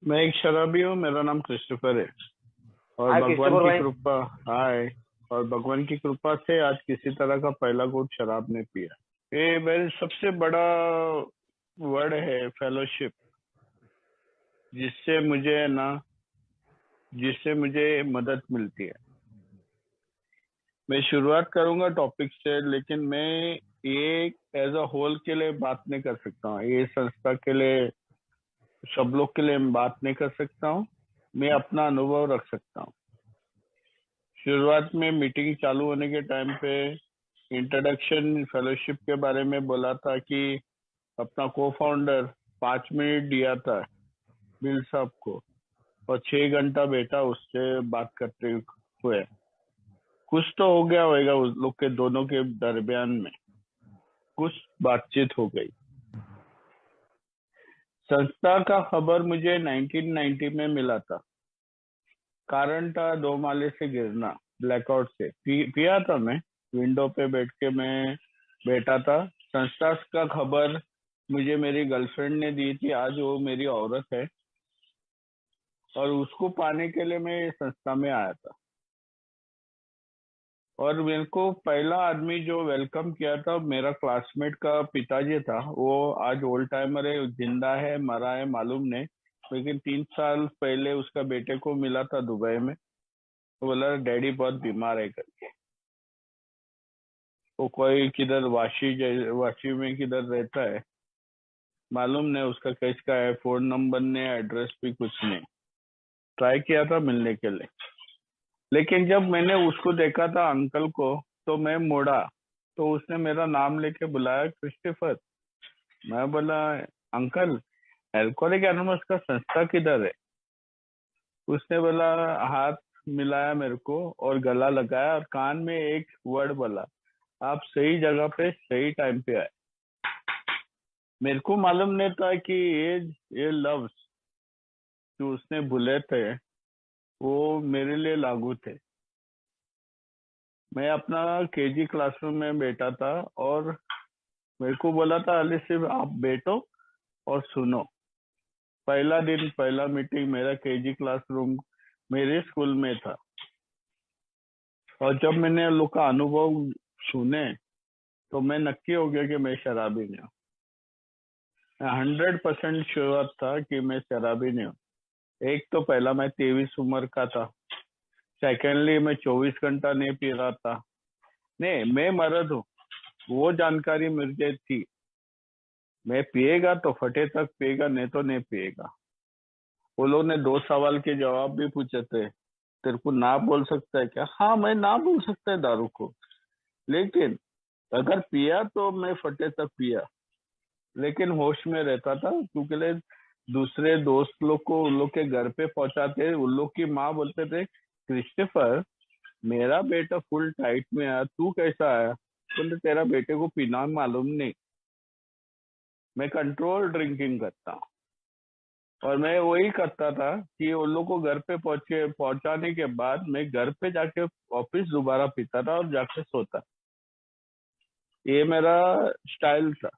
मैं एक शराबी हूँ। मेरा नाम क्रिस्टोफर है। और हाय भगवान क्रिस्टोफर की भाई। कृपा। हाय। और भगवान की कृपा से आज किसी तरह का पहला घूंट शराब ने पिया। ये मेरे सबसे बड़ा वर्ड है फेलोशिप। जिससे मुझे ना जिससे मुझे मदद मिलती है। मैं शुरुआत करूंगा टॉपिक से, लेकिन मैं ये एज अ होल के लिए बात नहीं कर सकता हूँ। ये संस्था के लिए, सब लोग के लिए मैं बात नहीं कर सकता हूँ। मैं अपना अनुभव रख सकता हूँ। शुरुआत में मीटिंग चालू होने के टाइम पे इंट्रोडक्शन फेलोशिप के बारे में बोला था कि अपना को फाउंडर 5 मिनट दिया था बिल साहब को, और 6 घंटा बैठा उससे बात करते हुए। कुछ तो हो गया होगा उस लोग के दोनों के दरमियान में, कुछ बातचीत हो गई। संस्था का खबर मुझे 1990 में मिला था। कारण था 2 माले से गिरना, ब्लैकआउट से पिया था मैं। विंडो पे बैठ के मैं बैठा था। संस्था का खबर मुझे मेरी गर्लफ्रेंड ने दी थी। आज वो मेरी औरत है, और उसको पाने के लिए मैं संस्था में आया था। और मेरे को पहला आदमी जो वेलकम किया था मेरा क्लासमेट का पिताजी था। वो आज ओल्ड टाइमर है, जिंदा है मरा है मालूम नहीं, लेकिन 3 साल पहले उसका बेटे को मिला था दुबई में। तो बोला डैडी बहुत बीमार है करके। वो कोई किधर वाशी में किधर रहता है मालूम नहीं, उसका कैसा है, फोन नंबर नहीं, एड्रेस भी कुछ नहीं। ट्राई किया था मिलने के लिए, लेकिन जब मैंने उसको देखा था अंकल को, तो मैं मुड़ा। तो उसने मेरा नाम लेके बुलाया, क्रिस्टोफर। मैं बोला अंकल, एल्कोहलिक एनोनिमस का संस्था किधर है? उसने बोला, हाथ मिलाया मेरे को और गला लगाया और कान में एक वर्ड बोला, आप सही जगह पे सही टाइम पे आए। मेरे को मालूम नहीं था कि ये लफ्ज जो उसने बोले थे वो मेरे लिए लागू थे। मैं अपना केजी क्लासरूम में बैठा था, और मेरे को बोला था अली सिर्फ आप बैठो और सुनो। पहला दिन, पहला मीटिंग मेरा केजी क्लासरूम मेरे स्कूल में था। और जब मैंने उन लोग का अनुभव सुने, तो मैं नक्की हो गया कि मैं शराबी नहीं हूँ। 100% श्योर था कि मैं शराबी नहीं हूँ। एक तो पहला, मैं 23 उम्र का था। सेकेंडली, मैं 24 घंटा नहीं पी रहा था। नहीं, मैं मर्द हूँ, वो जानकारी मुझे थी। मैं पिएगा तो फटे तक पिएगा, नहीं तो नहीं पिएगा। वो लोग ने 2 सवाल के जवाब भी पूछे थे। तेरे को ना बोल सकता है क्या? हाँ, मैं ना बोल सकता है दारू को, लेकिन अगर पिया तो मैं फटे तक पिया, लेकिन होश में रहता था। क्योंकि दूसरे दोस्त लोग को उन लोग के घर पे पहुंचाते, उन लोग की माँ बोलते थे, क्रिस्टोफर मेरा बेटा फुल टाइट में आया, तू कैसा आया? बोले तेरा बेटे को पीना मालूम नहीं। मैं कंट्रोल ड्रिंकिंग करता हूँ। और मैं वही करता था कि उन लोग को घर पे पहुंचाने के बाद मैं घर पे जाके ऑफिस दोबारा पीता था और जाके सोता। ये मेरा स्टाइल था।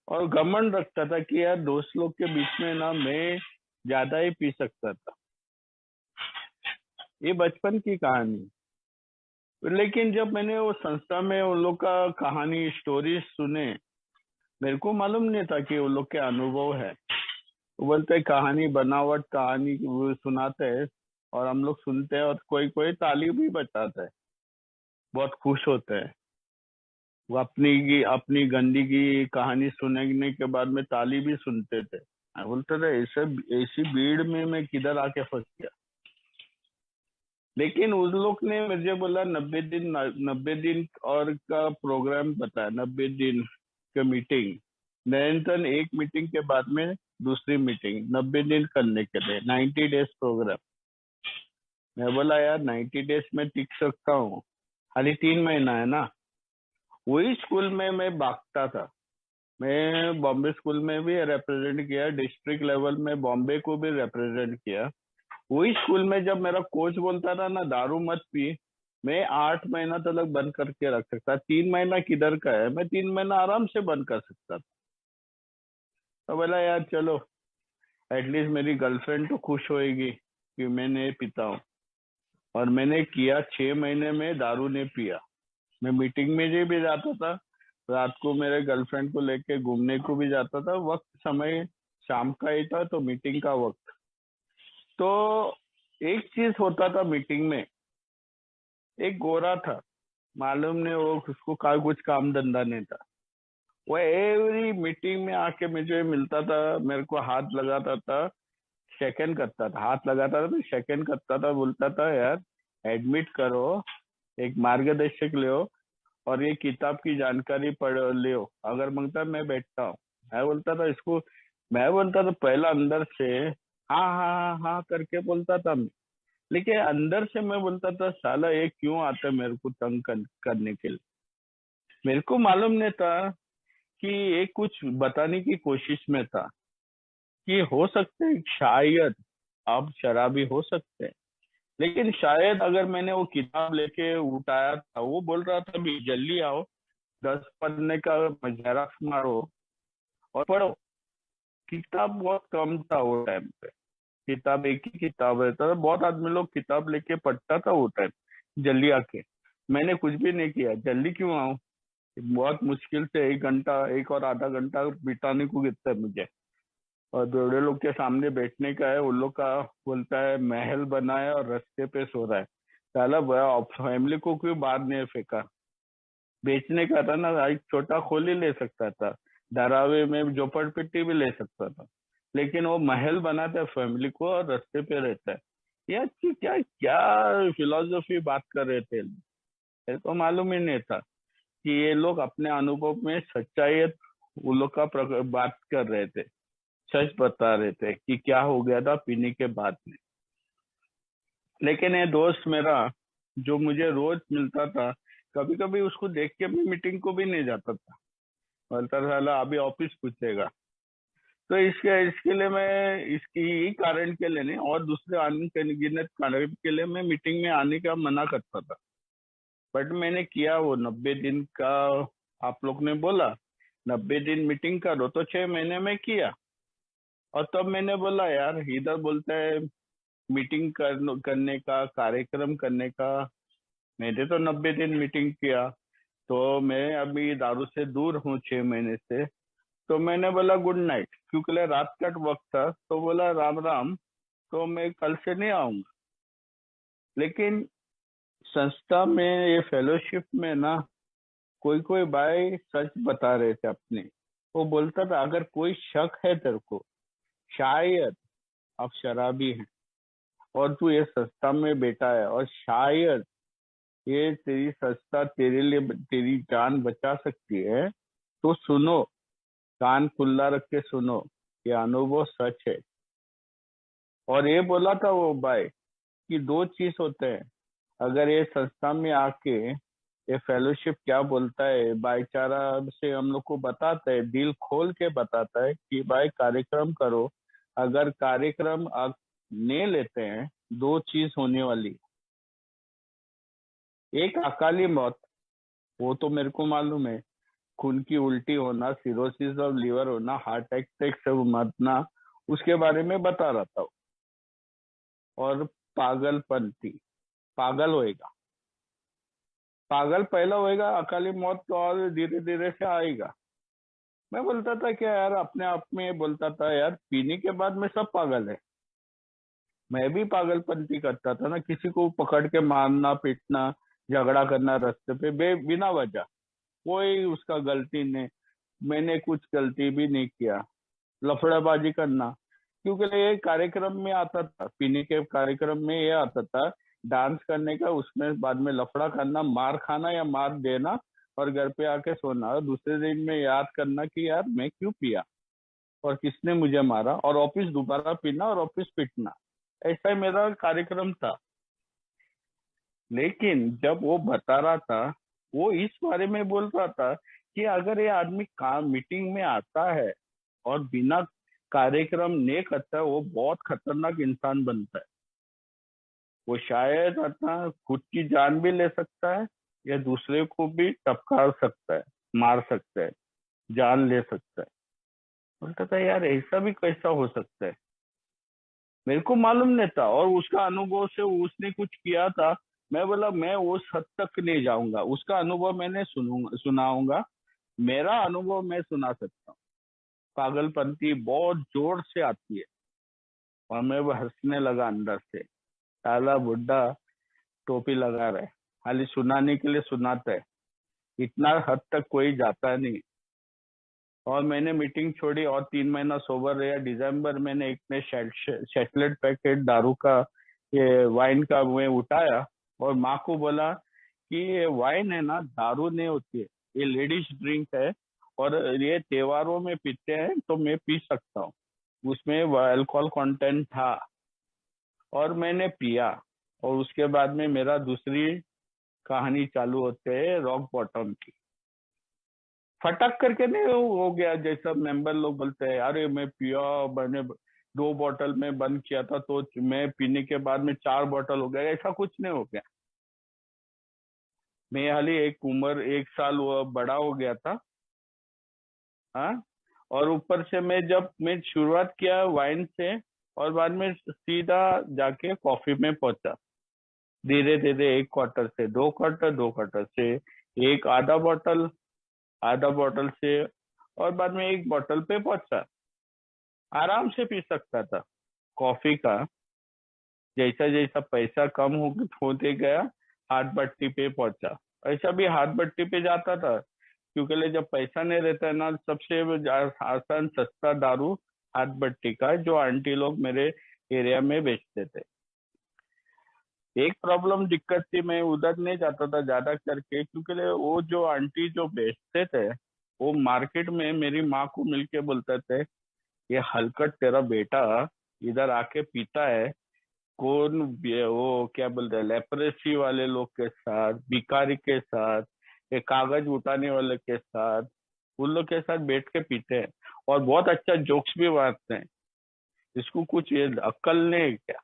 और घमंड रखता था कि यार दोस्त लोग के बीच में ना मैं ज्यादा ही पी सकता था। ये बचपन की कहानी। लेकिन जब मैंने वो संस्था में उन लोग का कहानी स्टोरी सुने, मेरे को मालूम नहीं था कि उन लोग के अनुभव है। वो बोलते हैं कहानी बनावट, कहानी वो सुनाते हैं, और हम लोग सुनते हैं, और कोई कोई ताली भी बजाता है। बहुत खुश होते हैं। वो अपनी गंदी की कहानी सुनने के बाद में ताली भी सुनते थे। मैं बोलते थे ऐसे, ऐसी भीड़ में मैं किधर आके फंस गया। लेकिन उस लोग ने मुझे बोला 90 दिन, 90 दिन और का प्रोग्राम बताया, 90 दिन का मीटिंग। निरंतर एक मीटिंग के बाद में दूसरी मीटिंग, 90 दिन करने के लिए 90 डेज प्रोग्राम। मैं बोला यार 90 डेज में टिक सकता हूँ, खाली 3 महीना है ना। वही स्कूल में मैं भागता था। मैं बॉम्बे स्कूल में भी रिप्रेजेंट किया, डिस्ट्रिक्ट लेवल में बॉम्बे को भी रिप्रेजेंट किया। वही स्कूल में जब मेरा कोच बोलता था ना दारू मत पी, मैं 8 महीना तक बंद करके रख सकता। 3 महीना किधर का है, मैं 3 महीना आराम से बंद कर सकता था। तो बोला यार चलो, एटलीस्ट मेरी गर्लफ्रेंड तो खुश होएगी कि मैंने पीता हूँ। और मैंने किया, 6 महीने में दारू नहीं पिया। मैं मीटिंग में भी जाता था, रात को मेरे गर्लफ्रेंड को लेके घूमने को भी जाता था, वक्त समय शाम का ही था तो मीटिंग का वक्त। तो एक चीज होता था मीटिंग में, एक गोरा था, मालूम नहीं वो उसको का कुछ काम धंधा नहीं था। वो एवरी मीटिंग में आके मुझे मिलता था, मेरे को हाथ लगाता था, शेकन करता था, हाथ लगाता था तो शेकन करता था, बोलता था यार एडमिट करो, एक मार्गदर्शक ले, और ये किताब की जानकारी पढ़ लियो। अगर मांगता मैं बैठता हूँ, मैं बोलता था इसको, मैं बोलता था पहला अंदर से हाँ हाँ हाँ हाँ करके बोलता था मैं। लेकिन अंदर से मैं बोलता था साला ये क्यों आता है मेरे को तंग करने के लिए। मेरे को मालूम नहीं था कि ये कुछ बताने की कोशिश में था कि हो सकते है शायद आप शराबी हो सकते हैं। लेकिन शायद अगर मैंने वो किताब लेके उठाया था, वो बोल रहा था भी जल्दी आओ, 10 पन्ने का जेरॉक्स मारो और पढ़ो। किताब बहुत कम था वो टाइम पे, किताब एक ही किताब रहता था, बहुत आदमी लोग किताब लेके पढ़ता था वो टाइम जल्दी आके। मैंने कुछ भी नहीं किया, जल्दी क्यों आऊं, बहुत मुश्किल से 1 घंटा, 1 और आधा घंटा बिताने को गिरता है मुझे। और बड़े लोग के सामने बैठने का है, उन लोग का बोलता है महल बना है और रास्ते पे सो रहा है। साला फैमिली को क्यों बाहर नहीं फेंका, बेचने का था ना, एक छोटा खोली ले सकता था, धारावी में झोपड़पट्टी भी ले सकता था। लेकिन वो महल बनाता है फैमिली को और रास्ते पे रहता है। यार कि क्या क्या फिलोसफी बात कर रहे थे, मेरे को मालूम ही नहीं था कि ये लोग अपने अनुभव में सच्चाई उन लोग का बात कर रहे थे, सच बता रहे थे कि क्या हो गया था पीने के बाद में। लेकिन ये दोस्त मेरा जो मुझे रोज मिलता था, कभी कभी उसको देख के मैं मीटिंग को भी नहीं जाता था, बोलता था साला अभी ऑफिस पूछेगा। तो इसके इसके लिए मैं इसकी ही कारण के लिए नहीं, और दूसरे अनगिनत कारण के लिए मैं मीटिंग में आने का मना करता था। बट मैंने किया वो 90 दिन का, आप लोग ने बोला 90 दिन मीटिंग करो, तो 6 महीने में किया। और तब मैंने बोला यार, इधर बोलता है मीटिंग करने का, कार्यक्रम करने का, मैंने तो 90 दिन मीटिंग किया। तो मैं अभी दारू से दूर हूँ 6 महीने से। तो मैंने बोला गुड नाइट, क्योंकि रात का वक्त था, तो बोला राम राम, तो मैं कल से नहीं आऊंगा। लेकिन संस्था में ये फेलोशिप में ना, कोई कोई भाई सच बता रहे थे अपने। वो बोलता था अगर कोई शक है तेरे को, शायद आप शराबी हैं और तू ये संस्था में बैठा है, और शायद ये तेरी संस्था तेरे लिए तेरी जान बचा सकती है, तो सुनो, कान खुला रख के सुनो, ये अनुभव सच है। और ये बोला था वो भाई कि दो चीज होते हैं, अगर ये संस्था में आके ये फेलोशिप क्या बोलता है, भाईचारा से हम लोग को बताता है, दिल खोल के बताता है कि भाई कार्यक्रम करो। अगर कार्यक्रम आप नहीं लेते हैं, दो चीज होने वाली, एक अकाली मौत, वो तो मेरे को मालूम है, खून की उल्टी होना, सिरोसिस और लीवर होना, हार्ट अटैक से मरना, उसके बारे में बता रहा था। और पागलपंती, पागल होएगा, पागल पहला होएगा, अकाली मौत तो और धीरे धीरे से आएगा। मैं बोलता था क्या यार, अपने आप में बोलता था यार, पीने के बाद में सब पागल है। मैं भी पागलपंती करता था ना, किसी को पकड़ के मारना पीटना, झगड़ा करना रास्ते पे बिना वजह, कोई उसका गलती नहीं, मैंने कुछ गलती भी नहीं किया, लफड़ाबाजी करना। क्योंकि ये कार्यक्रम में आता था, पीने के कार्यक्रम में ये आता था, डांस करने का, उसमें बाद में लफड़ा करना, मार खाना या मार देना, और घर पे आके सोना, और दूसरे दिन में याद करना कि यार मैं क्यों पिया और किसने मुझे मारा, और ऑफिस दोबारा पीना और ऑफिस पीटना। ऐसा ही मेरा कार्यक्रम था। लेकिन जब वो बता रहा था, वो इस बारे में बोल रहा था कि अगर ये आदमी काम मीटिंग में आता है और बिना कार्यक्रम नहीं करता है, वो बहुत खतरनाक इंसान बनता है। वो शायद अपना खुद की जान भी ले सकता है, या दूसरे को भी टपका सकता है, मार सकता है, जान ले सकता है। बोलता था यार ऐसा भी कैसा हो सकता है। मेरे को मालूम नहीं था, और उसका अनुभव से उसने कुछ किया था। मैं बोला मैं उस हद तक नहीं जाऊंगा, उसका अनुभव मैंने सुनाऊंगा। मेरा अनुभव मैं सुना सकता हूँ। पागलपंती बहुत जोर से आती है। और मैं वो हंसने लगा अंदर से, साला बुड्ढा टोपी लगा रहा है, खाली सुनाने के लिए सुनाता है, इतना हद तक कोई जाता नहीं। और मैंने मीटिंग छोड़ी और 3 महीना सोबर रहा। दिसंबर मैंने एक ने शेटलेट पैकेट दारू का, ये वाइन का मैं उठाया, और माँ को बोला कि ये वाइन है ना, दारू नहीं होती है, ये लेडीज ड्रिंक है, और ये त्योहारों में पीते हैं तो मैं पी सकता हूँ। उसमें अल्कोहल कंटेंट था, और मैंने पिया। और उसके बाद में मेरा दूसरी कहानी चालू होते है रॉक बॉटम की। फटक करके नहीं हो गया जैसा मेंबर लोग बोलते हैं, अरे मैं पिया, मैंने 2 बोतल में बंद किया था तो मैं पीने के बाद में 4 बोतल हो गया, ऐसा कुछ नहीं हो गया। मैं हाली एक उम्र 1 साल वो बड़ा हो गया था। हाँ। और ऊपर से मैं जब मैं शुरुआत किया वाइन से, और बाद में सीधा जाके कॉफी में पहुंचा। धीरे धीरे 1 क्वार्टर से 2 क्वार्टर, 2 क्वार्टर से एक आधा बोतल से, और बाद में 1 बोतल पे पहुंचा। आराम से पी सकता था कॉफी का। जैसा जैसा पैसा कम होते गया, हाथ भट्टी पे पहुंचा। ऐसा भी हाथ भट्टी पे जाता था, क्योंकि जब पैसा नहीं रहता है ना, सबसे आसान सस्ता दारू हाथ भट्टी का, जो आंटी लोग मेरे एरिया में बेचते थे। एक प्रॉब्लम दिक्कत थी, मैं उधर नहीं जाता था ज्यादा करके, क्योंकि वो जो आंटी जो बेचते थे, वो मार्केट में मेरी माँ को मिलके बोलते थे, ये हलकट तेरा बेटा इधर आके पीता है, वो क्या बोलते हैं, लेप्रेसी वाले लोग के साथ, भिखारी के साथ, ये कागज उठाने वाले के साथ, उन लोग के साथ बैठ के पीते हैं, और बहुत अच्छा जोक्स भी मारते हैं। इसको कुछ ये अक्ल नहीं है क्या?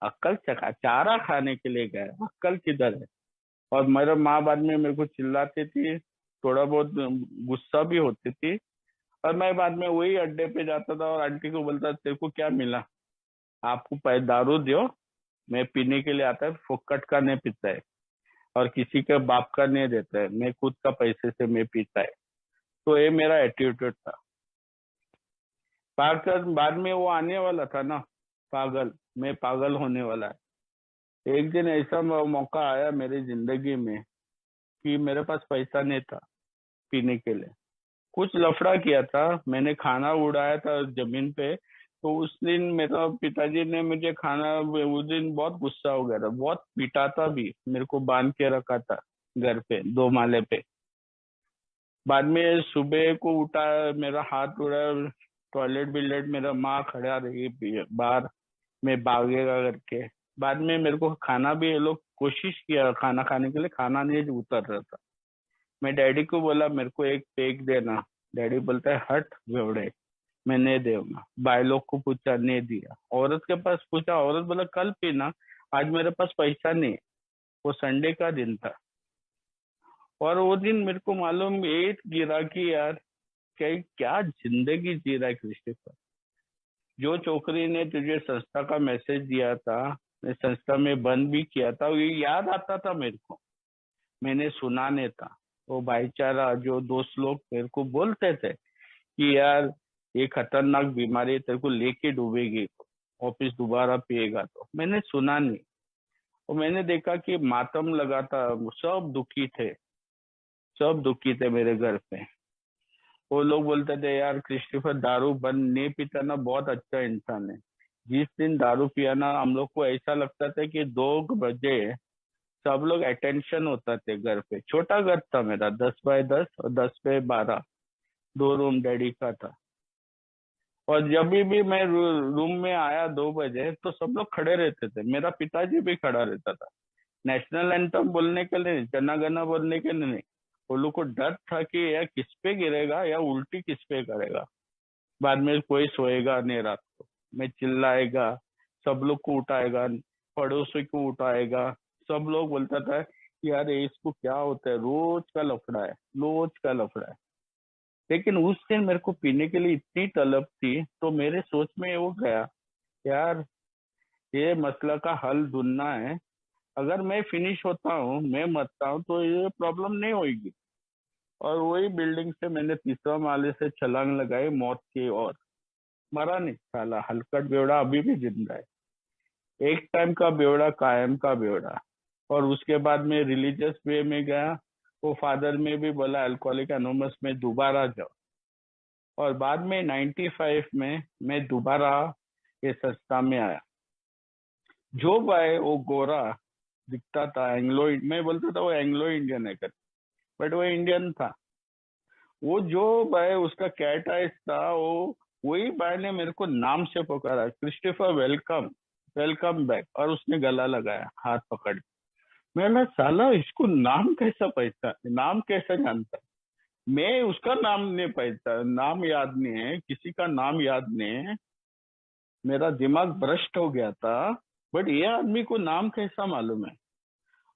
अक्ल चखा चारा खाने के लिए गया, अक्ल किधर है? और मेरा माँ बाद में मेरे को चिल्लाती थी, थोड़ा बहुत गुस्सा भी होती थी। और मैं बाद में वही अड्डे पे जाता था और आंटी को बोलता, तेरे को क्या मिला? आपको दारू दो, मैं पीने के लिए आता है, फुक्कट का नहीं पीता है, और किसी के बाप का नहीं देता है, मैं खुद का पैसे से मैं पीता है। तो ये मेरा एटीट्यूड था। पागल बाद में वो आने वाला था ना, पागल, मैं पागल होने वाला है। एक दिन ऐसा मौका आया मेरी जिंदगी में कि मेरे पास पैसा नहीं था पीने के लिए। कुछ लफड़ा किया था, मैंने खाना उड़ाया था जमीन पे। तो उस दिन मेरा पिताजी ने मुझे खाना, उस दिन बहुत गुस्सा हो गया था, बहुत पीटा था भी, मेरे को बांध के रखा था घर पे 2 माले पे। बाद में सुबह को उठा, मेरा हाथ उड़ा, टॉयलेट बिलेट, मेरा माँ खड़ा रही बाहर, मैं भागेगा करके। बाद में मेरे को खाना भी, ये लोग कोशिश किया खाना खाने के लिए, खाना नहीं उतर रहा था। मैं डैडी को बोला मेरे को एक पेक देना। डैडी बोलता है हट बेवड़े, मैं नहीं दूंगा। भाई लोग को पूछा, नहीं दिया। औरत के पास पूछा, औरत बोला कल पीना, आज मेरे पास पैसा नहीं है। वो संडे का दिन था। और वो दिन मेरे को मालूम एक गिरा कि यार, क्या क्या जिंदगी जी रहा है क्रिस्टोफर। जो छोकरी ने तुझे संस्था का मैसेज दिया था, मैं संस्था में बंद भी किया था, ये याद आता था मेरे को। मैंने सुना नहीं था। वो भाईचारा जो दोस्त लोग मेरे को बोलते थे कि यार, ये खतरनाक बीमारी है, तेरे को लेके डूबेगी, ऑफिस दोबारा पिएगा, तो मैंने सुना नहीं। और मैंने देखा कि मातम लगा था, सब दुखी थे, सब दुखी थे मेरे घर पे। वो लोग बोलते थे यार क्रिस्टोफर दारू बंद नहीं पीता ना, बहुत अच्छा इंसान है। जिस दिन दारू पिया ना, हम लोग को ऐसा लगता था कि 2 बजे सब लोग अटेंशन होता थे घर पे। छोटा घर था मेरा, 10 बाय 10 और 10 बाय 12, 2 रूम डैडी का था। और जब भी मैं रूम में आया 2 बजे, तो सब लोग खड़े रहते थे, मेरा पिताजी भी खड़ा रहता था। नेशनल एंथम बोलने के लिए नहीं, जनगणना बोलने के लिए नहीं। वो लोग को डर था कि या किस पे गिरेगा या उल्टी किस पे करेगा। बाद में कोई सोएगा नहीं रात को, मैं चिल्लाएगा, सब लोग को उठाएगा, पड़ोसी को उठाएगा। सब लोग बोलता था कि यार ये इसको क्या होता है, रोज का लफड़ा है, रोज का लफड़ा है। लेकिन उस दिन मेरे को पीने के लिए इतनी तलब थी, तो मेरे सोच में वो गया, यार ये मसला का हल ढूंढना है। अगर मैं फिनिश होता हूँ, मैं मरता हूँ, तो ये प्रॉब्लम नहीं होगी। और वही बिल्डिंग से मैंने तीसरा माले से छलांग लगाई मौत की ओर। मरा नहीं साला, हलकट बेवड़ा अभी भी जिंदा है। एक टाइम का बेवड़ा, कायम का बेवड़ा। और उसके बाद में रिलीजियस वे में गया। वो फादर में भी बोला अल्कोहलिक एनोमस में दोबारा जाओ। और बाद में 95 में मैं दोबारा ये संस्था में आया। जो भाई वो गोरा दिखता था, एंग्लो, मैं बोलता था वो एंग्लो इंडियन है कर, बट वो इंडियन था। वो जो भाई उसका कैट आइज था, वो वही भाई ने मेरे को नाम से पुकारा, क्रिस्टोफर वेलकम, वेलकम बैक। और उसने गला लगाया हाथ पकड़। मैंने साला इसको नाम कैसा पहचान, नाम कैसे जानता। मैं उसका नाम नहीं पहचान, नाम याद नहीं है, किसी का नाम याद नहीं है। मेरा दिमाग भ्रष्ट हो गया था। बट ये आदमी को नाम कैसा मालूम है।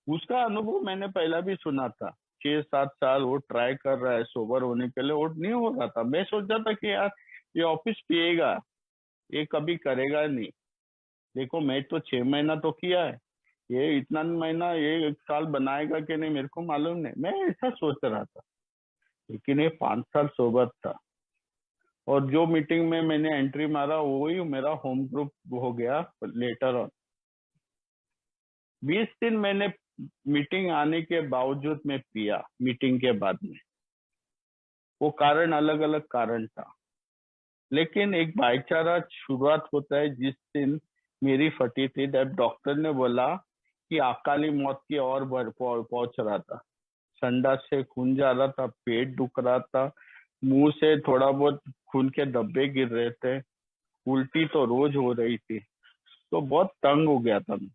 उसका अनुभव मैंने पहला भी सुना था। 6-7 साल वो ट्राई कर रहा है सोबर होने के लिए, वो नहीं हो रहा था। मैं सोचा था कि यार ये ऑफिस पिएगा, ये कभी करेगा नहीं। देखो मैं तो 6 महीना तो किया है, ये इतना महीना, ये 1 साल बनाएगा कि नहीं मेरे को मालूम नहीं। मैं ऐसा सोच रहा था। लेकिन ये 5 साल सोबर था। और जो मीटिंग में मैंने एंट्री मारा वही मेरा होम ग्रुप हो गया लेटर ऑन। 20 दिन मैंने मीटिंग आने के बावजूद मैं पिया मीटिंग के बाद में। वो कारण अलग अलग कारण था। लेकिन एक भाईचारा शुरुआत होता है जिस दिन मेरी फटी थी, जब डॉक्टर ने बोला कि अकाली मौत की ओर पहुंच रहा था। संडास से खून जा रहा था, पेट दुख रहा था, मुंह से थोड़ा बहुत खून के धब्बे गिर रहे थे, उल्टी तो रोज हो रही थी। तो बहुत तंग हो गया था मैं।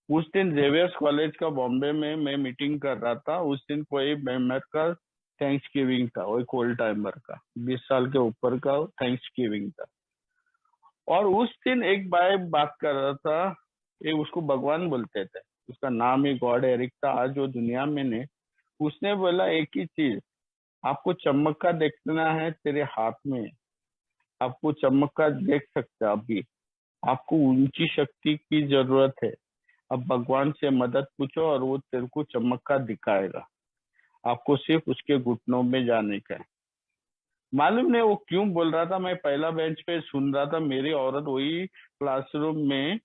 उस दिन जेवियर्स कॉलेज का बॉम्बे में मैं मीटिंग कर रहा था। उस दिन कोई मेंबर का थैंक्स गिविंग था, वही कोल्ड टाइमर का, 20 साल के ऊपर का थैंक्स गिविंग था। और उस दिन एक भाई बात कर रहा था, ये उसको भगवान बोलते थे, उसका नाम ही गॉड एरिक था, आज वो दुनिया में नहीं। उसने बोला एक ही चीज, आपको चमक देखना है तेरे हाथ में, आपको चमक देख सकते हो अभी, आपको ऊंची शक्ति की जरूरत है। अब भगवान से मदद पूछो और वो तेरे को चमत्कार दिखाएगा। आपको सिर्फ उसके घुटनों में जाने का है। मालूम नहीं वो क्यों बोल रहा था। मैं पहला बेंच पे सुन रहा था, मेरी औरत वही क्लासरूम में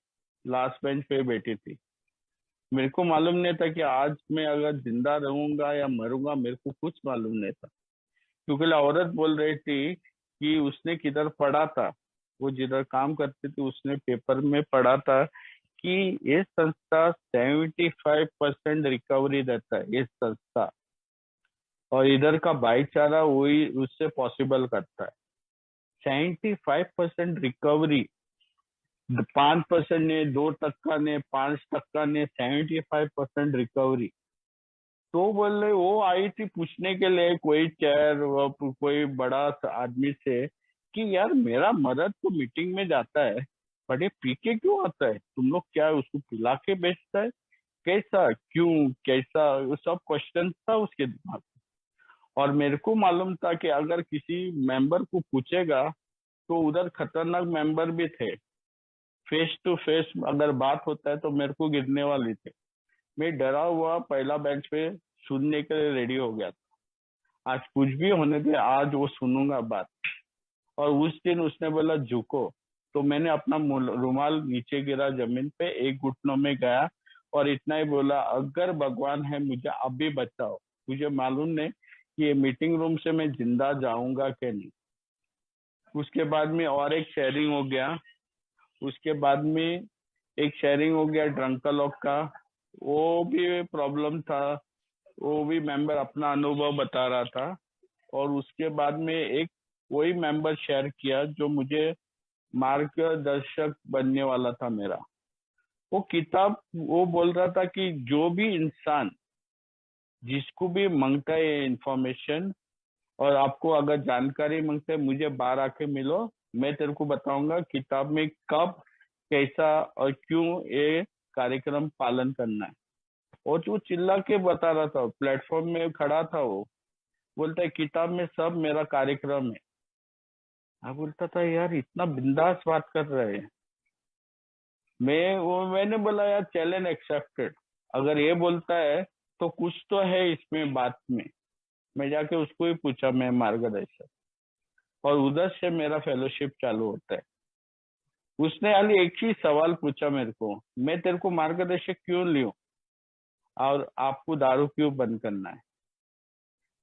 लास्ट बेंच पे बैठी थी। मेरे को मालूम नहीं था कि आज मैं अगर जिंदा रहूंगा या मरूंगा, मेरे को कुछ मालूम नहीं था। क्योंकि औरत बोल रही थी कि उसने किधर पढ़ा था, वो जिधर काम करती थी उसने पेपर में पढ़ा था कि ये संस्था 75% रिकवरी देता है, ये संस्था। और इधर का भाईचारा वही उससे पॉसिबल करता है। 75% रिकवरी, 5% ने, 2% ने, 5% ने, 75% रिकवरी। तो बोल रहे वो आई थी पूछने के लिए कोई चेयर, कोई बड़ा आदमी से कि यार मेरा मदद तो मीटिंग में जाता है, बट ये पी के क्यों आता है, तुम लोग क्या उसको पिला के बेचता है, कैसा, क्यों, कैसा, वो सब क्वेश्चन था उसके दिमाग में। और मेरे को मालूम था कि अगर किसी मेंबर को पूछेगा तो उधर खतरनाक मेंबर भी थे, फेस टू फेस अगर बात होता है तो मेरे को गिरने वाली थे। मैं डरा हुआ पहला बेंच पे सुनने के लिए रेडी हो गया था। आज कुछ भी होने दे, आज वो सुनूंगा बात। और उस दिन उसने बोला झुको, तो मैंने अपना रुमाल नीचे गिरा जमीन पे, एक घुटनों में गया और इतना ही बोला, अगर भगवान है मुझे अभी बचाओ। मुझे मालूम नहीं कि ये मीटिंग रूम से मैं जिंदा जाऊंगा कि नहीं। उसके बाद में और एक शेयरिंग हो गया। उसके बाद में एक शेयरिंग हो गया ड्रंकलॉग का, वो भी प्रॉब्लम था। वो भी मेंबर अपना अनुभव बता रहा था। और उसके बाद में एक वही मेंबर शेयर किया जो मुझे मार्गदर्शक बनने वाला था मेरा। वो किताब, वो बोल रहा था कि जो भी इंसान जिसको भी मांगता है इंफॉर्मेशन, और आपको अगर जानकारी मांगते है, मुझे बाहर आके मिलो, मैं तेरे को बताऊंगा किताब में कब, कैसा और क्यों ये कार्यक्रम पालन करना है। और जो चिल्ला के बता रहा था, प्लेटफॉर्म में खड़ा था, वो बोलता है किताब में सब मेरा कार्यक्रम है। मैं बोलता था यार इतना बिंदास बात कर रहे हैं। मैंने बोला यार चैलेंज एक्सेप्टेड, अगर ये बोलता है तो कुछ तो है इसमें बात में। मैं जाके उसको ही पूछा, मैं मार्गदर्शक, और उधर से मेरा फेलोशिप चालू होता है। उसने खाली एक ही सवाल पूछा मेरे को, मैं तेरे को मार्गदर्शक क्यों लियूं और आपको दारू क्यों बंद करना है?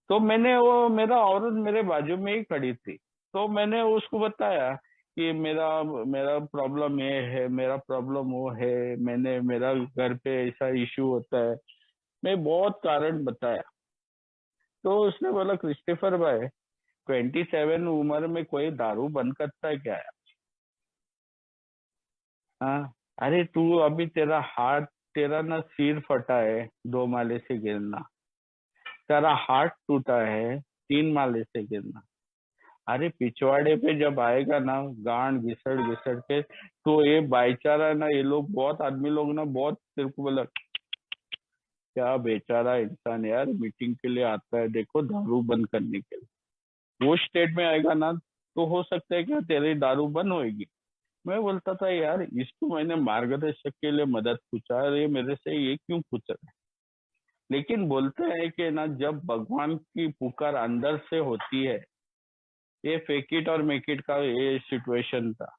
तो मैंने वो, मेरा औरत मेरे बाजू में ही खड़ी थी, तो मैंने उसको बताया कि मेरा मेरा प्रॉब्लम ये है, मेरा प्रॉब्लम वो है, मैंने मेरा घर पे ऐसा इशू होता है। मैं बहुत कारण बताया। तो उसने बोला क्रिस्टोफर भाई, 27 उम्र में कोई दारू बंद करता है क्या? हाँ, अरे तू अभी तेरा हाथ, तेरा ना सिर फटा है 2 माले से गिरना, तेरा हाथ टूटा है 3 माले से गिरना। अरे पिछवाड़े पे जब आएगा ना गांड घिसड़ घिसड़ के, तो ये भाईचारा ना, ये लोग बहुत आदमी लोग ना बहुत तेरे को बोला क्या बेचारा इंसान यार मीटिंग के लिए आता है, देखो दारू बंद करने के लिए। वो स्टेट में आएगा ना तो हो सकता है कि तेरी दारू बंद होएगी। मैं बोलता था यार इसको मैंने मार्गदर्शक के लिए मदद पूछा, अरे मेरे से ये क्यों पूछ रहा है? लेकिन बोलते हैं कि ना जब भगवान की पुकार अंदर से होती है, ये फेक इट और मेक इट का ये सिचुएशन था।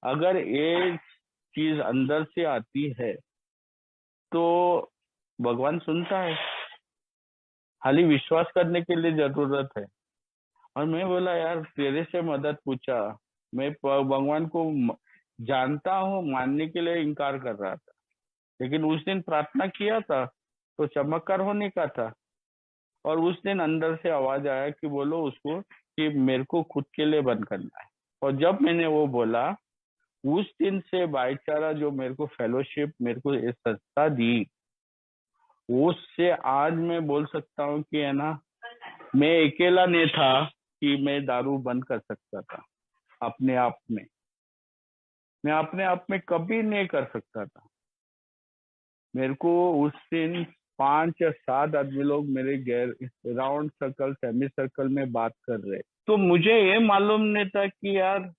अगर ये चीज अंदर से आती है तो भगवान सुनता है, खाली विश्वास करने के लिए जरूरत है। और मैं बोला यार तेरे से मदद पूछा, मैं भगवान को जानता हूँ, मानने के लिए इनकार कर रहा था, लेकिन उस दिन प्रार्थना किया था तो चमत्कार होने का था। और उस दिन अंदर से आवाज आया कि बोलो उसको कि मेरे को खुद के लिए बंद करना है। और जब मैंने वो बोला, उस दिन से भाईचारा जो मेरे को फेलोशिप, मेरे को ये संस्था दी, उससे आज मैं बोल सकता हूँ कि है ना, मैं अकेला नहीं था कि मैं दारू बंद कर सकता था अपने आप में। मैं अपने आप में कभी नहीं कर सकता था। मेरे को उस दिन 5 या 7 आदमी लोग मेरे गैर राउंड सर्कल, सेमी सर्कल में बात कर रहे, तो मुझे ये मालूम नहीं था कि यार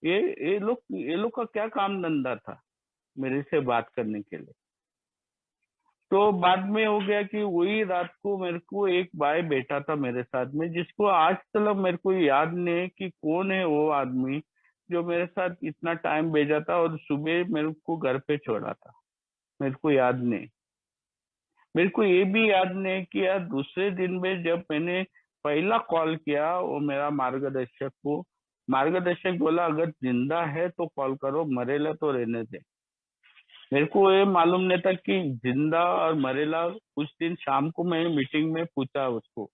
ये ये लोग का क्या काम धंधा था मेरे से बात करने के लिए। तो बाद में हो गया कि वही रात को मेरे को एक भाई बैठा था मेरे साथ में, जिसको आज तक मेरे को याद नहीं है कि कौन है वो आदमी जो मेरे साथ इतना टाइम भेजा था और सुबह मेरे को घर पे छोड़ा था। मेरे को याद नहीं। मेरे को ये भी याद नहीं कि यार दूसरे दिन में जब मैंने पहला कॉल किया वो मेरा मार्गदर्शक को, मार्गदर्शक बोला अगर जिंदा है तो कॉल करो, मरेला तो रहने दे। मेरे को ये मालूम नहीं था कि जिंदा और मरेला। उस दिन शाम को मैं मीटिंग में पूछा उसको,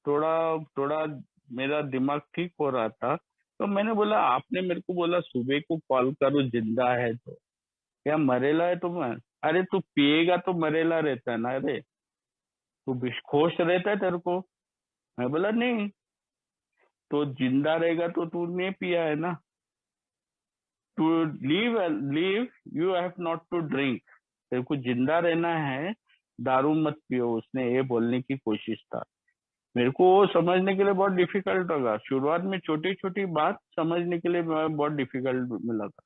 थोड़ा थोड़ा मेरा दिमाग ठीक हो रहा था, तो मैंने बोला आपने मेरे को बोला सुबह को कॉल करो जिंदा है तो, क्या मरेला है तो मैं, अरे तू पिएगा तो मरेला रहता है ना, अरे तू बेहोश रहता है तेरे को? मैं बोला नहीं, तो जिंदा रहेगा तो तू नहीं पिया है ना। To live, live you have not to drink. तेरे को जिंदा रहना है, दारू मत पियो, उसने ये बोलने की कोशिश था। मेरे को वो समझने के लिए बहुत डिफिकल्ट होगा, शुरुआत में छोटी छोटी बात समझने के लिए बहुत डिफिकल्ट मिला था।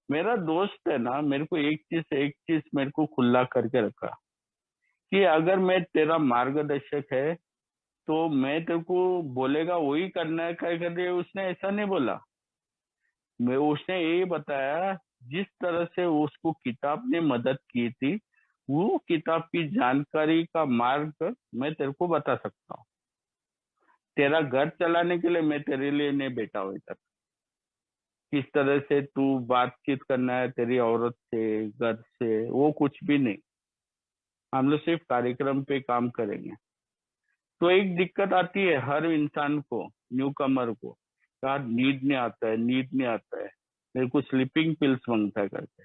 मेरा दोस्त है ना, मेरे को एक चीज मेरे को खुला करके रखा कि अगर मैं तेरा मार्गदर्शक है तो मैं तेरे को बोलेगा वही करना है, क्या कर रही है। उसने ऐसा नहीं बोला। मैं, उसने ये बताया जिस तरह से उसको किताब ने मदद की थी, वो किताब की जानकारी का मार्ग मैं तेरे को बता सकता हूँ। तेरा घर चलाने के लिए मैं तेरे लिए नहीं बैठा हुआ था। किस तरह से तू बातचीत करना है तेरी औरत से, घर से, वो कुछ भी नहीं। हम लोग सिर्फ कार्यक्रम पे काम करेंगे। तो एक दिक्कत आती है हर इंसान को, न्यू कमर को, यार नींद नहीं आता है, नींद नहीं आता है, मेरे को स्लीपिंग पिल्स मांगता है करके।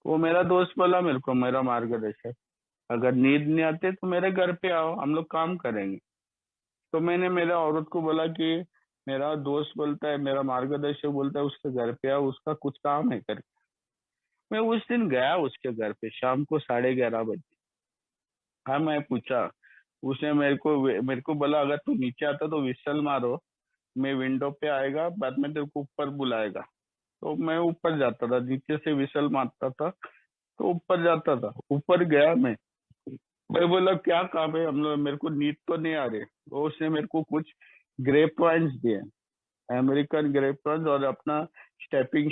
वो मेरा दोस्त बोला मेरे को, मेरा मार्गदर्शक, अगर नींद नहीं आते तो मेरे घर पे आओ, हम लोग काम करेंगे। तो मैंने मेरे औरत को बोला कि मेरा दोस्त बोलता है, मेरा मार्गदर्शक बोलता है उसके घर पे आओ, उसका कुछ काम है करके। मैं उस दिन गया उसके घर पे शाम को 11:30 बजे। हाँ, मैं पूछा, उसने मेरे को बोला अगर तू नीचे आता तो विसल मारो, मैं विंडो पे आएगा, बाद में तेरे को ऊपर बुलाएगा। तो मैं ऊपर जाता था, नीचे से विसल मारता था तो ऊपर जाता था। ऊपर गया मैं बोला क्या काम है, हम लोग, मेरे को नींद तो नहीं आ रही। तो उसने मेरे को कुछ ग्रेप वाइन्स दिए, अमेरिकन ग्रेप वाइन्स, और अपना स्टेपिंग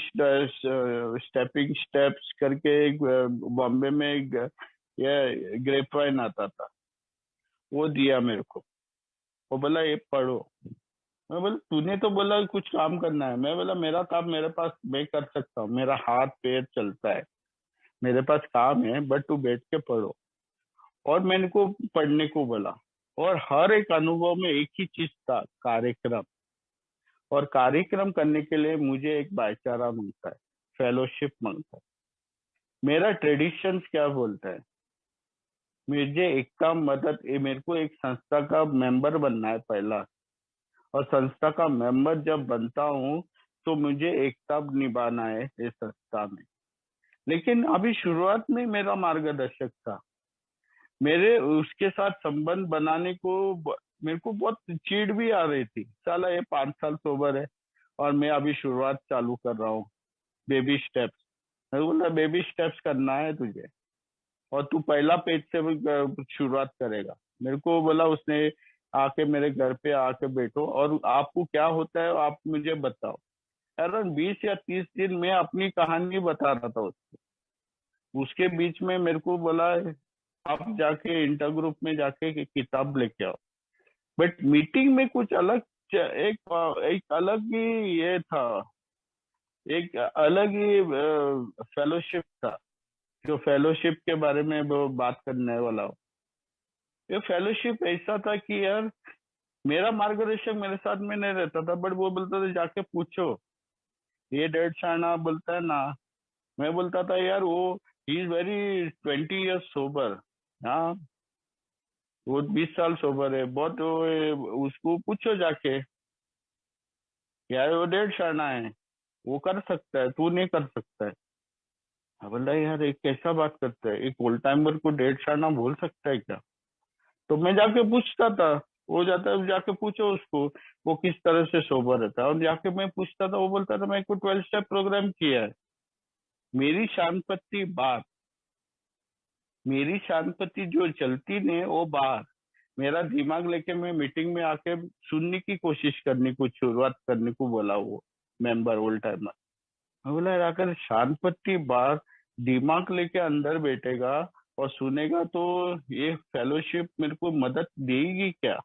स्टेपिंग स्टेप्स करके एक बॉम्बे में एक ये ग्रेप वाइन आता था, वो दिया मेरे को। वो बोला ये पढ़ो। मैं बोला तूने तो बोला कुछ काम करना है। मैं बोला मेरा काम मेरे पास, मैं कर सकता हूँ, मेरा हाथ पैर चलता है, मेरे पास काम है, बट तू बैठ के पढ़ो। और मैंने को पढ़ने को बोला। और हर एक अनुभव में एक ही चीज था, कार्यक्रम। और कार्यक्रम करने के लिए मुझे एक भाईचारा मांगता है, फेलोशिप मांगता है। मेरा ट्रेडिशंस क्या बोलता है, मुझे एकता मदद, ये मेरे को एक संस्था का मेंबर बनना है पहला। और संस्था का मेंबर जब बनता हूँ तो मुझे एकता निभाना है इस संस्था में। लेकिन अभी शुरुआत में मेरा मार्गदर्शक था, मेरे उसके साथ संबंध बनाने को मेरे को बहुत चिढ़ भी आ रही थी, साला ये 5 साल सोबर है और मैं अभी शुरुआत चालू कर रहा हूँ, बेबी स्टेप्स। मैं बोला बेबी स्टेप्स करना है तुझे, और तू पहला पेज से शुरुआत करेगा। मेरे को बोला उसने, आके मेरे घर पे आके बैठो और आपको क्या होता है आप मुझे बताओ। अराउंड 20 या 30 दिन में अपनी कहानी बता रहा था उसको। उसके बीच में मेरे को बोला आप जाके इंटर ग्रुप में जाके किताब लेके आओ। बट मीटिंग में कुछ अलग, एक अलग ही ये था, एक अलग ही फेलोशिप था, जो फेलोशिप के बारे में वो बात करने वाला हो। ये फेलोशिप ऐसा था कि यार, मेरा मार्गदर्शक मेरे साथ में नहीं रहता था, बट वो बोलता था जाके पूछो, ये डेढ़ शाना बोलता है ना। मैं बोलता था यार वो, he is very 20 years sober. हाँ, वो 20 साल सोबर है बहुत। उसको पूछो जाके, यार वो डेढ़ शाना है, वो कर सकता है, तू नहीं कर सकता है। मैं बोला यार एक कैसा बात करता है, एक ओल्ड टाइमर को डेढ़ शाना बोल सकता है क्या? तो मैं जाके पूछता था, वो जाता जाके पूछो उसको, वो किस तरह से सोबर रहता है। और जाके मैं पूछता था, वो बोलता था मैं को 12 स्टेप प्रोग्राम किया है। मेरी शांति बात, मेरी शांति जो चलती ने वो बात, मेरा दिमाग लेके मैं मीटिंग में आके सुनने की कोशिश करने को, शुरुआत करने को बोला वो मेंबर ओल्ड टाइमर। मैं बोला यार अगर शांति बात दिमाग लेके अंदर बैठेगा और सुनेगा तो ये फेलोशिप मेरे को मदद देगी क्या?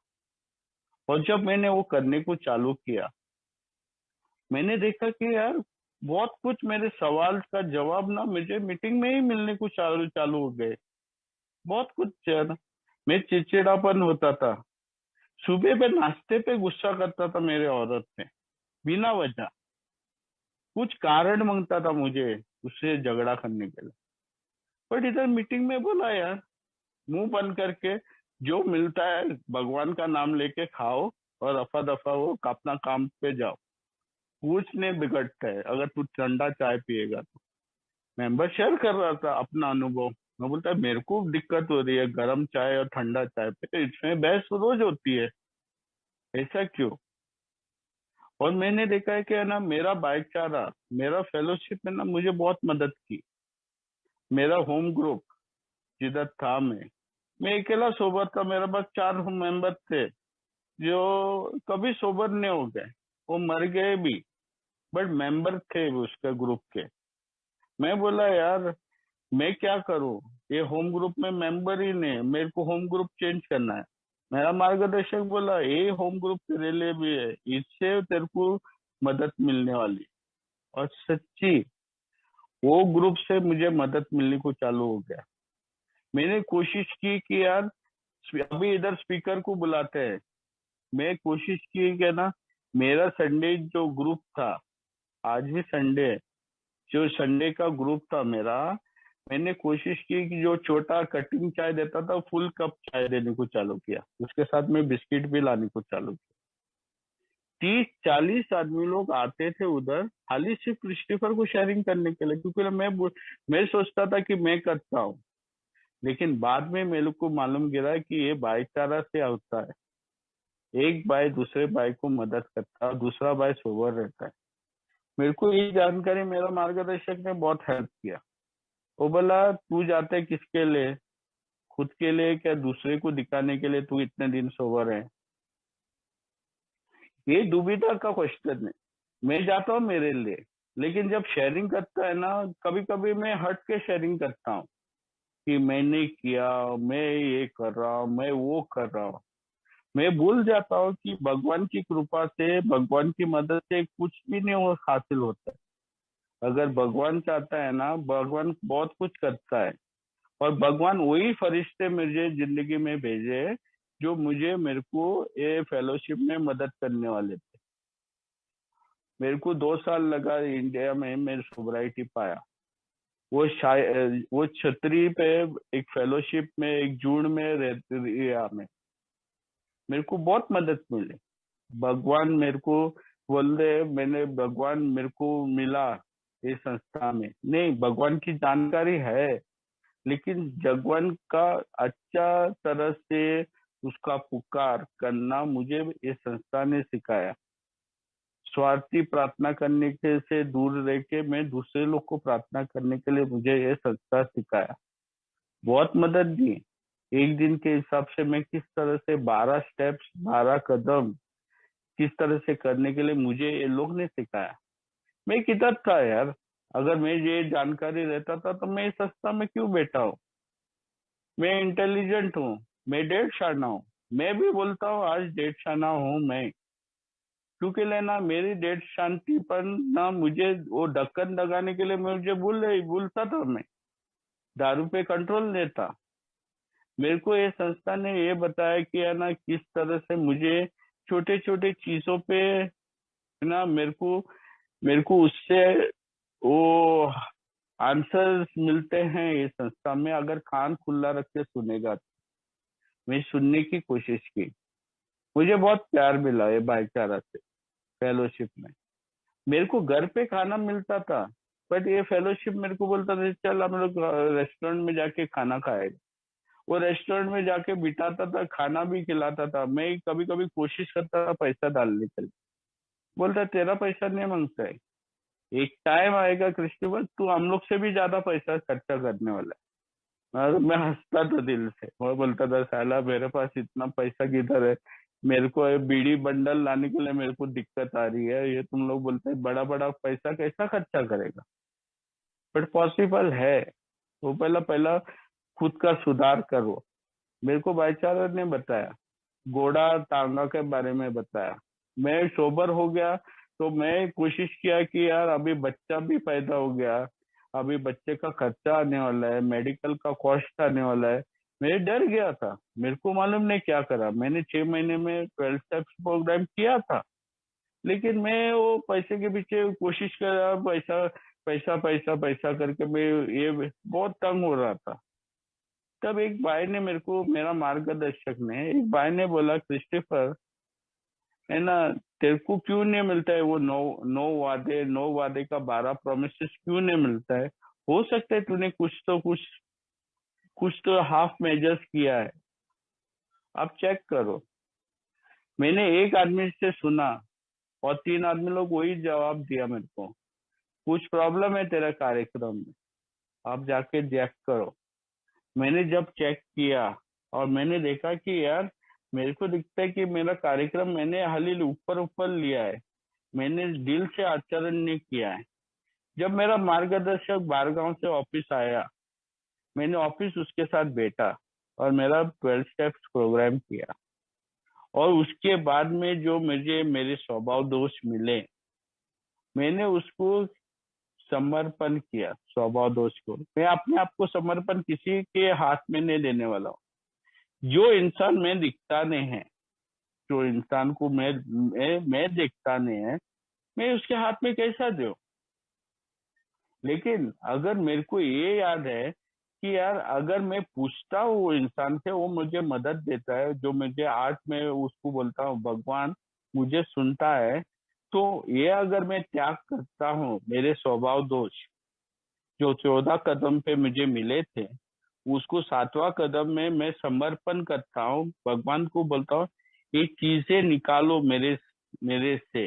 और जब मैंने वो करने को चालू किया, मैंने देखा कि यार बहुत कुछ मेरे सवाल का जवाब ना मुझे मीटिंग में ही मिलने को चालू चालू हो गए। बहुत कुछ है ना। मैं चिड़चिड़ापन होता था, सुबह पे नाश्ते पे गुस्सा करता था मेरे औरत पे, बिना वजह कुछ कारण मांगता था मुझे उससे झगड़ा करने के लिए। बट इधर मीटिंग में बोला यार, मुंह बंद करके जो मिलता है भगवान का नाम लेके खाओ और रफा दफा हो अपना काम पे जाओ। कुछ नहीं बिगड़ता है अगर तू ठंडा चाय पिएगा तो। मेंबर शेयर कर रहा था अपना अनुभव। मैं बोलता है मेरे को दिक्कत हो रही है गर्म चाय और ठंडा चाय पे, इसमें बहस रोज होती है, ऐसा क्यों? और मैंने देखा है कि है ना, मेरा भाईचारा, मेरा फेलोशिप में ना मुझे बहुत मदद की। मेरा होम ग्रुप जिधर था, मैं अकेला सोबर था, मेरे पास 4 मेंबर थे जो कभी सोबर नहीं हो गए, वो मर गए भी, बट मेंबर थे वो उसके ग्रुप के। मैं बोला यार मैं क्या करूं, ये होम ग्रुप में मेंबर ही नहीं है, मेरे को होम ग्रुप चेंज करना है। मेरा मार्गदर्शक बोला ये होम ग्रुप तेरे लिए भी है, इससे तेरे को मदद मिलने वाली। और सच्ची वो ग्रुप से मुझे मदद मिलने को चालू हो गया। मैंने कोशिश की कि यार, अभी इधर स्पीकर को बुलाते हैं, मैं कोशिश की कि ना, मेरा संडे जो ग्रुप था, आज भी संडे है, जो संडे का ग्रुप था मेरा, मैंने कोशिश की कि जो छोटा कटिंग चाय देता था फुल कप चाय देने को चालू किया, उसके साथ में बिस्किट भी लाने को चालू किया। 30-40 आदमी लोग आते थे उधर खाली सिर्फ क्रिस्टोफर को शेयरिंग करने के लिए, क्योंकि मैं सोचता था कि मैं करता हूँ। लेकिन बाद में मेरे को मालूम गिरा कि ये भाईचारा से होता है, एक भाई दूसरे भाई को मदद करता है और दूसरा भाई सोबर रहता है। मेरे को ये जानकारी मेरा मार्गदर्शक ने बहुत हेल्प किया। वो बोला तू जाता है किसके लिए, खुद के लिए क्या दूसरे को दिखाने के लिए तू इतने दिन सोबर है? ये दुविधा का क्वेश्चन है। मैं जाता हूँ मेरे लिए, लेकिन जब शेयरिंग करता है ना, कभी कभी मैं हट के शेयरिंग करता हूँ कि मैंने किया, मैं ये कर रहा हूँ, मैं वो कर रहा हूँ। मैं भूल जाता हूँ कि भगवान की कृपा से, भगवान की मदद से कुछ भी नहीं वो हासिल होता है। अगर भगवान चाहता है ना, भगवान बहुत कुछ करता है। और भगवान वही फरिश्ते मुझे जिंदगी में भेजे जो मुझे मेरे को ये फेलोशिप में मदद करने वाले थे। मेरे को 2 साल लगा इंडिया में मेरे सोबराइटी पाया। वो छतरी पे एक फेलोशिप में एक जून में रहती में मेरे को बहुत मदद मिली। भगवान मेरे को बोल रहे, मैंने भगवान मेरे को मिला इस संस्था में, नहीं भगवान की जानकारी है, लेकिन भगवान का अच्छा तरह से उसका पुकार करना मुझे इस संस्था ने सिखाया। स्वार्थी प्रार्थना करने के से दूर रह के मैं दूसरे लोग को प्रार्थना करने के लिए मुझे ये संस्था सिखाया। बहुत मदद दी। एक दिन के हिसाब से मैं किस तरह से 12 स्टेप्स, 12 कदम किस तरह से करने के लिए मुझे ये लोग ने सिखाया। मैं किधर था यार? अगर मैं ये जानकारी रहता था तो मैं इस संस्था में क्यों बैठा हूँ? मैं इंटेलिजेंट हूँ, मैं डेढ़ शाना हूँ। मैं भी बोलता हूँ आज डेढ़ शाना हूँ मैं, क्योंकि लेना मेरी डेढ़ शांति पर ना मुझे वो ढक्कन लगाने के लिए मुझे भूलता था मैं, दारू पे कंट्रोल नहीं था। मेरे को ये संस्था ने ये बताया कि है ना किस तरह से मुझे छोटे छोटे चीजों पे है ना, मेरे को उससे वो आंसर्स मिलते हैं। ये संस्था में अगर कान खुला रख के सुनेगा तो। मैं सुनने की कोशिश की, मुझे बहुत प्यार मिला ये भाईचारा से फेलोशिप में। मेरे को घर पे खाना मिलता था, बट ये फेलोशिप मेरे को बोलता था चल हम लोग रेस्टोरेंट में जाके खाना खाएगा। वो रेस्टोरेंट में जाके बिठाता था, खाना भी खिलाता था। मैं कभी कभी कोशिश करता था पैसा डालने के लिए, बोलता तेरा पैसा नहीं मांगता है, एक टाइम आएगा क्रिस्टोफर तू हम लोग से भी ज्यादा पैसा खर्चा करने वाला है। और मैं हंसता था दिल से, मैं बोलता था साला मेरे पास इतना पैसा किधर है, मेरे को ये बीड़ी बंडल लाने के लिए मेरे को दिक्कत आ रही है, ये तुम लोग बोलते हैं बड़ा बड़ा पैसा कैसा खर्चा करेगा? बट पॉसिबल है। वो पहला पहला खुद का सुधार करो। मेरे को भाईचारा ने बताया, घोड़ा टांगा के बारे में बताया। मैं सोबर हो गया तो मैं कोशिश किया कि यार अभी बच्चा भी पैदा हो गया, अभी बच्चे का खर्चा आने वाला है, मेडिकल का कॉस्ट आने वाला है। मैं डर गया था, मेरे को मालूम नहीं क्या करा। मैंने 6 महीने में 12 स्टेप्स प्रोग्राम किया था, लेकिन मैं वो पैसे के पीछे कोशिश कर रहा, पैसा पैसा पैसा पैसा करके मैं ये बहुत तंग हो रहा था। तब एक भाई ने मेरे को, मेरा मार्गदर्शक ने, एक भाई ने बोला क्रिस्टोफर है ना, तेरे को क्यों नहीं मिलता है वो 9 वादे का 12 प्रोमिसेस क्यों नहीं मिलता है? हो सकता है तूने कुछ तो हाफ मेजर्स किया है। आप चेक करो। मैंने एक आदमी से सुना और 3 आदमी लोग वही जवाब दिया मेरे को, कुछ प्रॉब्लम है तेरा कार्यक्रम में, आप जाके चेक करो। मैंने जब चेक किया और मैंने देखा कि यार मेरे को दिखता है कि मेरा कार्यक्रम मैंने हाली ऊपर ऊपर लिया है, मैंने दिल से आचरण नहीं किया है। जब मेरा मार्गदर्शक बारगांव से ऑफिस आया, मैंने ऑफिस उसके साथ बैठा और मेरा 12 स्टेप्स प्रोग्राम किया। और उसके बाद में जो मुझे मेरे स्वभाव दोष मिले, मैंने उसको समर्पण किया। स्वभाव दोष को मैं अपने आप को समर्पण किसी के हाथ में नहीं देने वाला हूँ। जो इंसान मैं दिखता नहीं है, जो इंसान को मैं देखता नहीं है, मैं उसके हाथ में कैसा दूं? लेकिन अगर मेरे को ये याद है कि यार अगर मैं पूछता हूँ वो इंसान से, वो मुझे मदद देता है, जो मुझे आज मैं उसको बोलता हूँ भगवान मुझे सुनता है, तो ये अगर मैं त्याग करता हूँ मेरे स्वभाव दोष जो 14 कदम पे मुझे मिले थे, उसको 7वां कदम में मैं समर्पण करता हूँ, भगवान को बोलता हूँ ये चीजें निकालो मेरे मेरे से,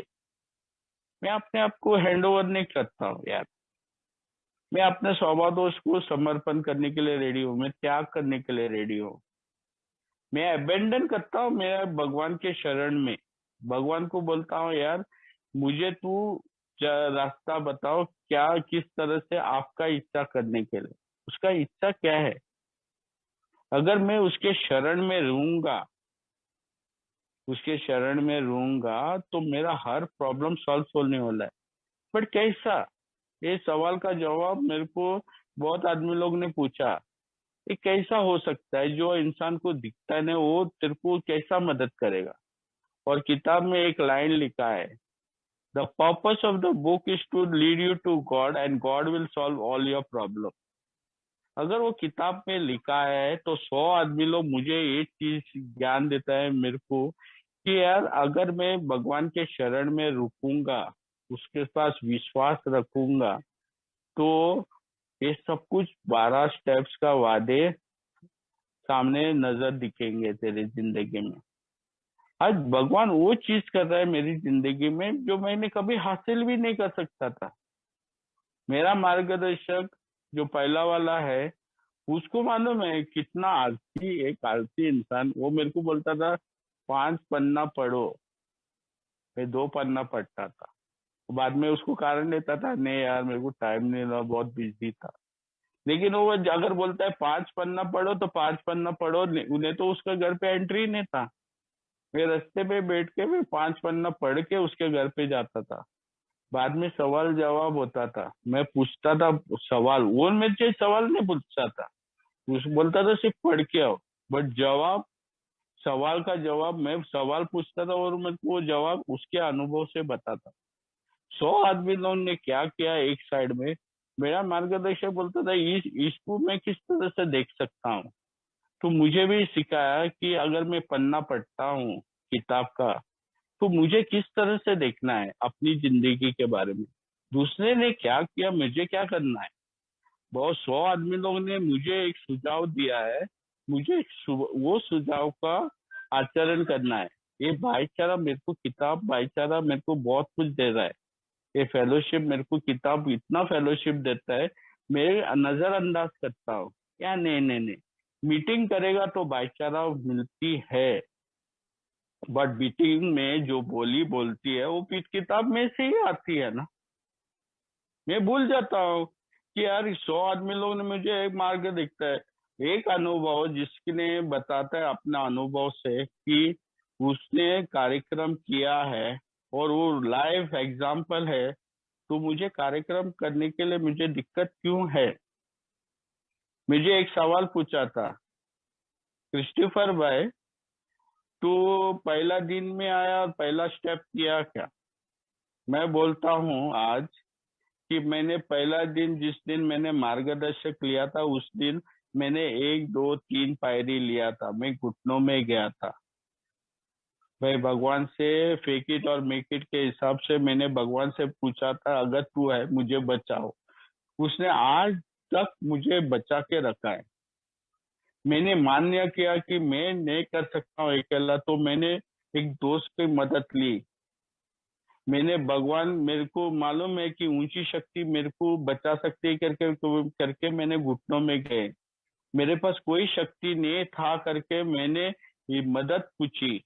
मैं अपने आप को हैंड ओवर नहीं करता हूँ यार। मैं अपने स्वभाव दोष को समर्पण करने के लिए रेडी हूँ, मैं त्याग करने के लिए रेडी हूँ। मैं अबेंडन करता हूँ मेरा भगवान के शरण में। भगवान को बोलता हूँ यार, मुझे तू रास्ता बताओ, क्या किस तरह से आपका इच्छा करने के लिए, उसका इच्छा क्या है। अगर मैं उसके शरण में रहूंगा, उसके शरण में रहूंगा तो मेरा हर प्रॉब्लम सॉल्व होने वाला है। बट कैसा, ये सवाल का जवाब मेरे को बहुत आदमी लोग ने पूछा। ये कैसा हो सकता है, जो इंसान को दिखता है ना वो तेरे को कैसा मदद करेगा। और किताब में एक लाइन लिखा है, the purpose of the book is to lead you to God and God will solve all your problem. अगर वो किताब में लिखा है तो 100 आदमी लोग मुझे एक चीज ज्ञान देता है मेरे को, कि यार अगर मैं भगवान के शरण में रुकूंगा, उसके पास विश्वास रखूंगा, तो ये सब कुछ 12 स्टेप्स का वादे सामने नजर दिखेंगे तेरी जिंदगी में। आज भगवान वो चीज कर रहा है मेरी जिंदगी में जो मैंने कभी हासिल भी नहीं कर सकता था। मेरा मार्गदर्शक जो पहला वाला है, उसको मालूम है कितना आलसी, एक आलसी इंसान, वो मेरे को बोलता था 5 पन्ना पढ़ो, मैं 2 पन्ना पढ़ता था। बाद में उसको कारण देता था, नहीं यार मेरे को टाइम नहीं रहा, बहुत बिजी था। लेकिन वो अगर बोलता है 5 पन्ना पढ़ो तो 5 पन्ना पढ़ो, उन्हें तो उसका घर पे एंट्री नहीं था। मैं रास्ते पे बैठ के मैं 5 पन्ना पढ़ के उसके घर पे जाता था। बाद में सवाल जवाब होता था, मैं पूछता था सवाल, वो मुझे सवाल नहीं पूछता था, उस बोलता था सिर्फ पढ़ के आओ। बट जवाब, सवाल का जवाब मैं सवाल पूछता था और मेरे को वो जवाब उसके अनुभव से बताता। 100 आदमी लोगों ने क्या किया एक साइड में, मेरा मार्गदर्शक बोलता था इस इसको मैं किस तरह से देख सकता हूँ। तो मुझे भी सिखाया कि अगर मैं पन्ना पढ़ता हूँ किताब का, तो मुझे किस तरह से देखना है अपनी जिंदगी के बारे में, दूसरे ने क्या किया मुझे क्या करना है। बहुत 100 आदमी लोगों ने मुझे एक सुझाव दिया है, मुझे वो सुझाव का आचरण करना है। ये भाईचारा मेरे को, किताब भाईचारा मेरे को बहुत कुछ दे रहा है। ये फेलोशिप मेरे को, किताब इतना फेलोशिप देता है, मैं नजरअंदाज करता हूँ। या नहीं नहीं नहीं, मीटिंग करेगा तो भाईचारा मिलती है, बट मीटिंग में जो बोली बोलती है वो किताब में से ही आती है ना। मैं भूल जाता हूँ कि यार 100 आदमी लोगों ने मुझे एक मार्ग दिखता है, एक अनुभव जिसने बताता है अपना अनुभव से कि उसने कार्यक्रम किया है और वो लाइव एग्जाम्पल है, तो मुझे कार्यक्रम करने के लिए मुझे दिक्कत क्यों है। मुझे एक सवाल पूछा था, क्रिस्टोफर भाई तो पहला दिन में आया और पहला स्टेप किया क्या। मैं बोलता हूँ आज कि मैंने पहला दिन, जिस दिन मैंने मार्गदर्शक लिया था उस दिन मैंने 1 2 3 पायरी लिया था, मैं घुटनों में गया था। भाई भगवान से फेक इट और मेक इट के हिसाब से मैंने भगवान से पूछा था, अगर तू है मुझे बचाओ। उसने आज तक मुझे बचा के रखा है। मैंने मान्य किया कि मैं नहीं कर सकता हूँ अकेला, तो मैंने एक दोस्त की मदद ली। मैंने भगवान, मेरे को मालूम है कि ऊंची शक्ति मेरे को बचा सकती है करके, तो करके मैंने घुटनों में गए। मेरे पास कोई शक्ति नहीं था करके मैंने ये मदद पूछी।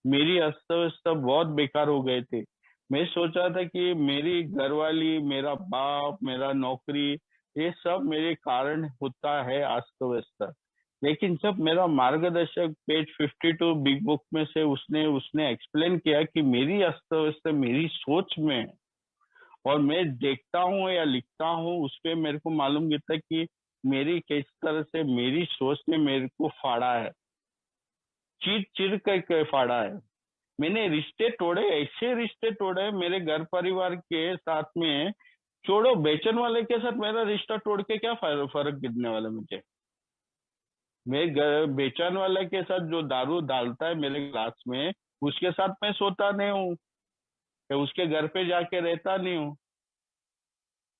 मेरी अस्त व्यस्त बहुत बेकार हो गए थे। मैं सोचा था कि मेरी घरवाली, मेरा बाप, मेरा नौकरी, ये सब मेरे कारण होता है अस्त व्यस्त। लेकिन जब मेरा मार्गदर्शक पेज 52 बिग बुक में से उसने उसने एक्सप्लेन किया कि मेरी अस्त व्यस्त मेरी सोच में है, और मैं देखता हूँ या लिखता हूँ उस पे मेरे को मालूम गिरता है कि मेरी किस तरह से मेरी सोच ने मेरे को फाड़ा है, चीर चीर करके फाड़ा है। मैंने रिश्ते तोड़े, ऐसे रिश्ते तोड़े मेरे घर परिवार के साथ में। छोड़ो, बेचन वाले के साथ मेरा रिश्ता तोड़ के क्या फर्क गिरने वाला मुझे। मैं बेचन वाले के साथ जो दारू डालता है मेरे ग्लास में, उसके साथ मैं सोता नहीं हूँ, या उसके घर पे जाके रहता नहीं हूँ।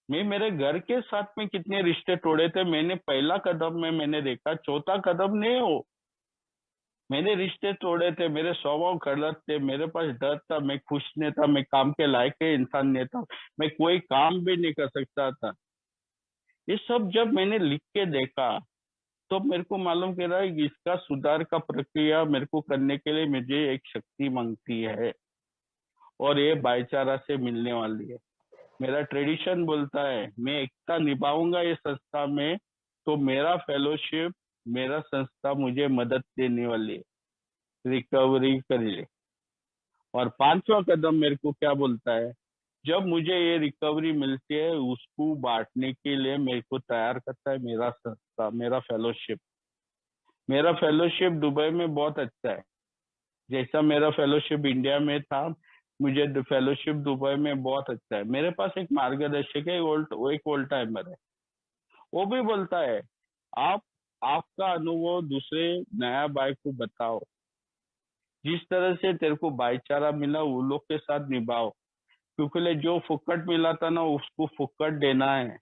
मैं मेरे घर के साथ में कितने रिश्ते तोड़े थे, मैंने पहला कदम में मैंने देखा, चौथा कदम नहीं हो। मैंने रिश्ते तोड़े थे, मेरे स्वभाव गलत थे, मेरे पास डर था, मैं खुश नहीं था, मैं काम के लायक के इंसान नहीं था, मैं कोई काम भी नहीं कर सकता था। ये सब जब मैंने लिख के देखा तो मेरे को मालूम कर रहा है कि इसका सुधार का प्रक्रिया मेरे को करने के लिए मुझे एक शक्ति मांगती है, और ये भाईचारा से मिलने वाली है। मेरा ट्रेडिशन बोलता है मैं एकता निभाऊंगा ये संस्था में, तो मेरा फेलोशिप, मेरा संस्था मुझे मदद देने वाली है रिकवरी के लिए। और पांचवा कदम मेरे को क्या बोलता है, जब मुझे ये रिकवरी मिलती है उसको बांटने के लिए मेरे को तैयार करता है मेरा संस्था, मेरा फेलोशिप। मेरा फेलोशिप दुबई में बहुत अच्छा है, जैसा मेरा फेलोशिप इंडिया में था, मुझे फेलोशिप दुबई में बहुत अच्छा है। मेरे पास एक मार्गदर्शक है, वो एक ओल्ड टाइमर है। वो भी बोलता है आप आपका अनुभव दूसरे नया बाइक को बताओ, जिस तरह से तेरे को भाईचारा मिला वो लोग के साथ निभाओ, क्योंकि जो फुक्कट मिला था ना उसको फुक्कट देना है।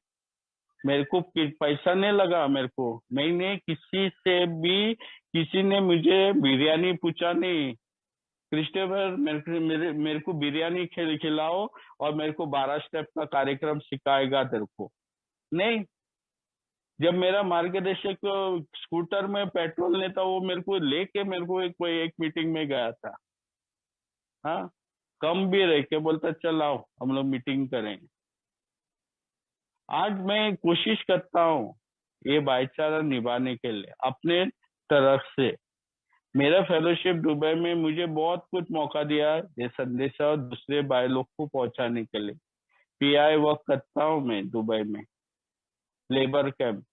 मेरे को पैसा नहीं लगा, मेरे को मैंने किसी से भी, किसी ने मुझे बिरयानी पूछा नहीं, क्रिस्टोफर मेरे को बिरयानी खिलाओ और मेरे को 12 स्टेप का कार्यक्रम सिखाएगा तेरे को, नहीं। जब मेरा मार्गदर्शक स्कूटर में पेट्रोल नहीं था, वो मेरे को लेके मेरे को कोई एक मीटिंग में गया था। हाँ, कम भी रह के बोलता चल आओ हम लोग मीटिंग करेंगे। आज मैं कोशिश करता हूँ ये भाईचारा निभाने के लिए अपने तरफ से। मेरा फेलोशिप दुबई में मुझे बहुत कुछ मौका दिया ये संदेशा दूसरे भाई लोग को पहुंचाने के लिए। पीआई वर्क करता हूँ मैं दुबई में, लेबर कैंप,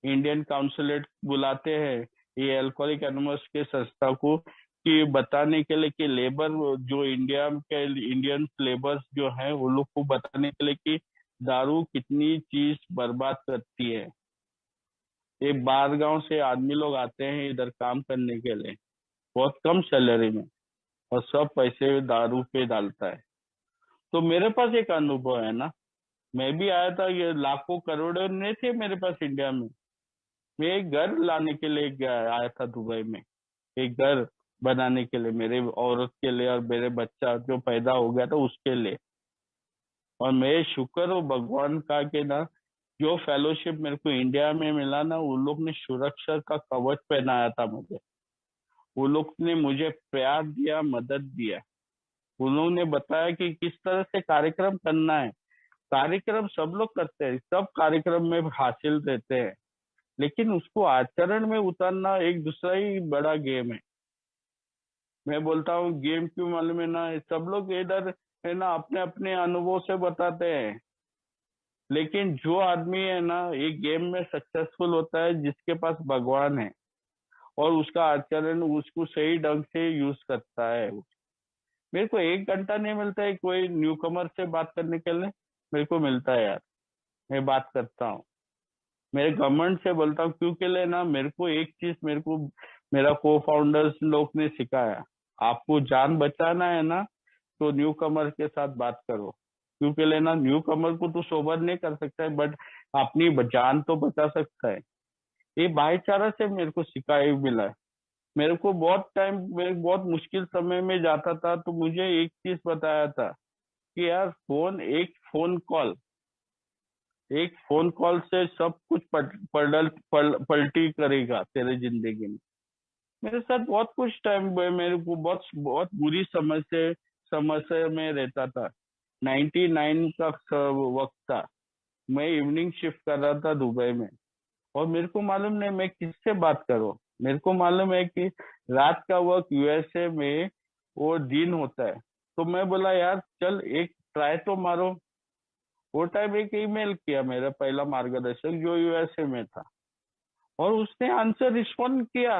इंडियन काउंसलेट बुलाते हैं ये अल्कोहलिक एनोनमस के संस्था को, कि बताने के लिए कि लेबर जो इंडिया के इंडियन लेबर्स जो है वो लोग को बताने के लिए कि दारू कितनी चीज बर्बाद करती है। एक बाहर गांव से आदमी लोग आते हैं इधर काम करने के लिए बहुत कम सैलरी में, और सब पैसे दारू पे डालता है। तो मेरे पास एक अनुभव है ना, मैं भी आया था, ये लाखों करोड़ों नहीं थे मेरे पास इंडिया में। मैं एक घर लाने के लिए आया था दुबई में, एक घर बनाने के लिए मेरे औरत के लिए और मेरे बच्चा जो पैदा हो गया था उसके लिए। और मैं शुक्र हूँ भगवान का कि ना जो फेलोशिप मेरे को इंडिया में मिला ना, उन लोग ने सुरक्षा का कवच पहनाया था मुझे। वो लोग ने मुझे प्यार दिया, मदद दिया। उन्होंने बताया कि किस तरह से कार्यक्रम करना है। कार्यक्रम सब लोग करते हैं, सब कार्यक्रम में हासिल रहते हैं, लेकिन उसको आचरण में उतारना एक दूसरा ही बड़ा गेम है। मैं बोलता हूँ गेम क्यों मालूम है ना, सब लोग इधर है ना अपने अपने अनुभव से बताते हैं, लेकिन जो आदमी है ना एक गेम में सक्सेसफुल होता है जिसके पास भगवान है और उसका आचरण उसको सही ढंग से यूज करता है। मेरे को एक घंटा नहीं मिलता है कोई न्यू कमर से बात करने के लिए, मेरे को मिलता है यार, मैं बात करता हूँ। मेरे गवर्नमेंट से बोलता हूँ क्योंकि लेना मेरे को एक चीज, मेरे को मेरा को फाउंडर्स लोग ने सिखाया, आपको जान बचाना है ना तो न्यू कमर के साथ बात करो। क्योंकि लेना न्यू कमर को तो सोबर नहीं कर सकता है, बट अपनी जान तो बचा सकता है। ये भाईचारा से मेरे को सिखाया मिला है। मेरे को बहुत टाइम, मैं बहुत मुश्किल समय में जाता था तो मुझे एक चीज बताया था कि यार फोन, एक फोन कॉल से सब कुछ पलटी करेगा तेरे जिंदगी में। मेरे साथ बहुत कुछ टाइम मेरे को बहुत बहुत बुरी समस्या में रहता था। 99 का वक्त था, मैं इवनिंग शिफ्ट कर रहा था दुबई में, और मेरे को मालूम नहीं मैं किससे बात करूं। मेरे को मालूम है कि रात का वक्त यूएसए में वो दिन होता है। तो मैं बोला यार चल एक ट्राई तो मारो। वो टाइम एक ईमेल किया मेरा पहला मार्गदर्शक जो यूएसए में था, और उसने आंसर रिस्पॉन्ड किया।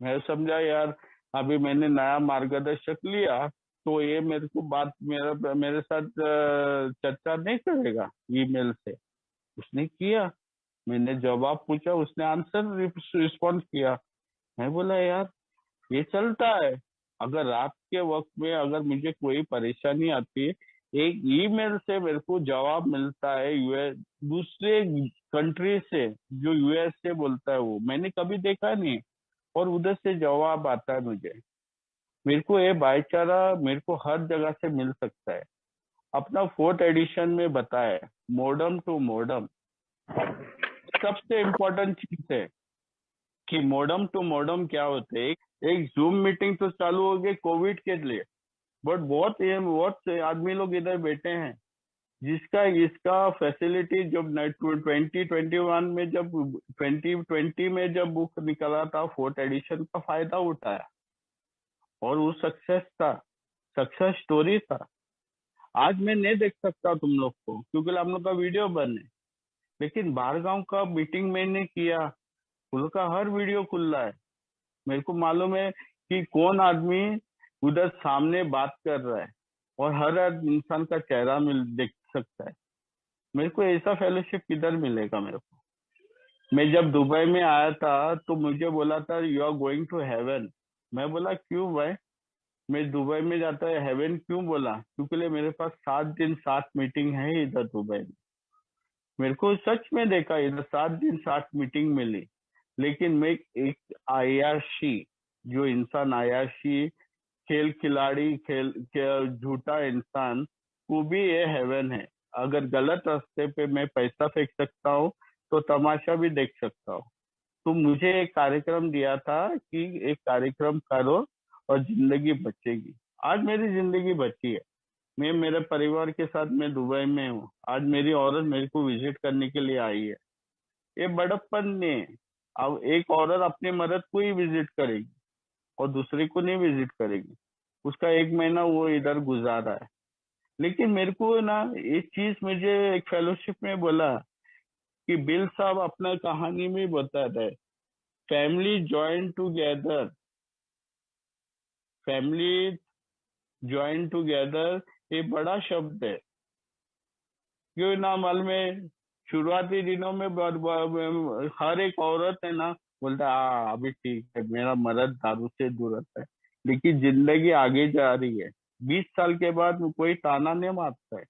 मैं समझा यार अभी मैंने नया मार्गदर्शक लिया तो ये मेरे को बात मेरे साथ चर्चा नहीं करेगा ईमेल से। उसने किया, मैंने जवाब पूछा, उसने आंसर रिस्पॉन्ड किया। मैं बोला यार ये चलता है। अगर रात के वक्त में अगर मुझे कोई परेशानी आती है, एक ईमेल से मेरे को जवाब मिलता है यूएस, दूसरे कंट्री से जो यूएस से बोलता है, वो मैंने कभी देखा नहीं। और उधर से जवाब आता है मुझे। मेरे को ये भाईचारा मेरे को हर जगह से मिल सकता है। अपना फोर्थ एडिशन में बताया, मॉडर्न टू मॉडर्न। सबसे इम्पोर्टेंट चीज है कि मॉडर्न टू मॉडर्न क्या होते हैं। एक जूम मीटिंग तो चालू हो गई कोविड के लिए, बट बहुत से आदमी लोग इधर बैठे हैं जिसका इसका फैसिलिटी जब 2021 में, जब 2020 में जब बुक निकला था फोर्थ एडिशन का फायदा उठाया, और वो सक्सेस था, सक्सेस स्टोरी था। आज मैं नहीं देख सकता तुम लोग को क्योंकि हम लोग का वीडियो बन है, लेकिन बाहरगांव का मीटिंग मैंने किया, उनका हर वीडियो खुल रहा है। मेरे को मालूम है कि कौन आदमी उधर सामने बात कर रहा है, और हर इंसान का चेहरा मिल देख सकता है। मेरे को ऐसा फेलोशिप किधर मिलेगा मेरे को। मैं जब दुबई में आया था तो मुझे बोला था you are going to heaven. मैं बोला क्यों भाई, मैं दुबई में जाता है हेवन क्यों बोला, क्योंकि मेरे पास 7 दिन 7 मीटिंग है इधर दुबई में। मेरे को सच में देखा इधर 7 दिन 7 मीटिंग मिली। लेकिन मैं एक आयाशी, जो इंसान आयाशी, खेल खिलाड़ी, झूठा इंसान को भी ये हेवन है। अगर गलत रास्ते पे मैं पैसा फेंक सकता हूँ तो तमाशा भी देख सकता हूँ। तो मुझे एक कार्यक्रम दिया था कि एक कार्यक्रम करो और जिंदगी बचेगी। आज मेरी जिंदगी बची है। मैं मेरे परिवार के साथ मैं दुबई में हूँ। आज मेरी औरत मेरे को विजिट करने के लिए आई है। ये बड़प्पन नहीं है। अब एक औरत अपने मर्द को ही विजिट करेगी और दूसरे को नहीं विजिट करेगी। उसका 1 महीना वो इधर गुजारा है। लेकिन मेरे को ना एक चीज मुझे एक फेलोशिप में बोला कि बिल साहब अपना कहानी में बताता है, family join together, family join together, ये बड़ा शब्द है। क्यों ना मालूम है, शुरुआती दिनों में हर एक औरत है ना बोलता अभी ठीक है, मेरा मर्द दारू से दूर रहता है। लेकिन जिंदगी आगे जा रही है। 20 साल के बाद कोई ताना नहीं मारता है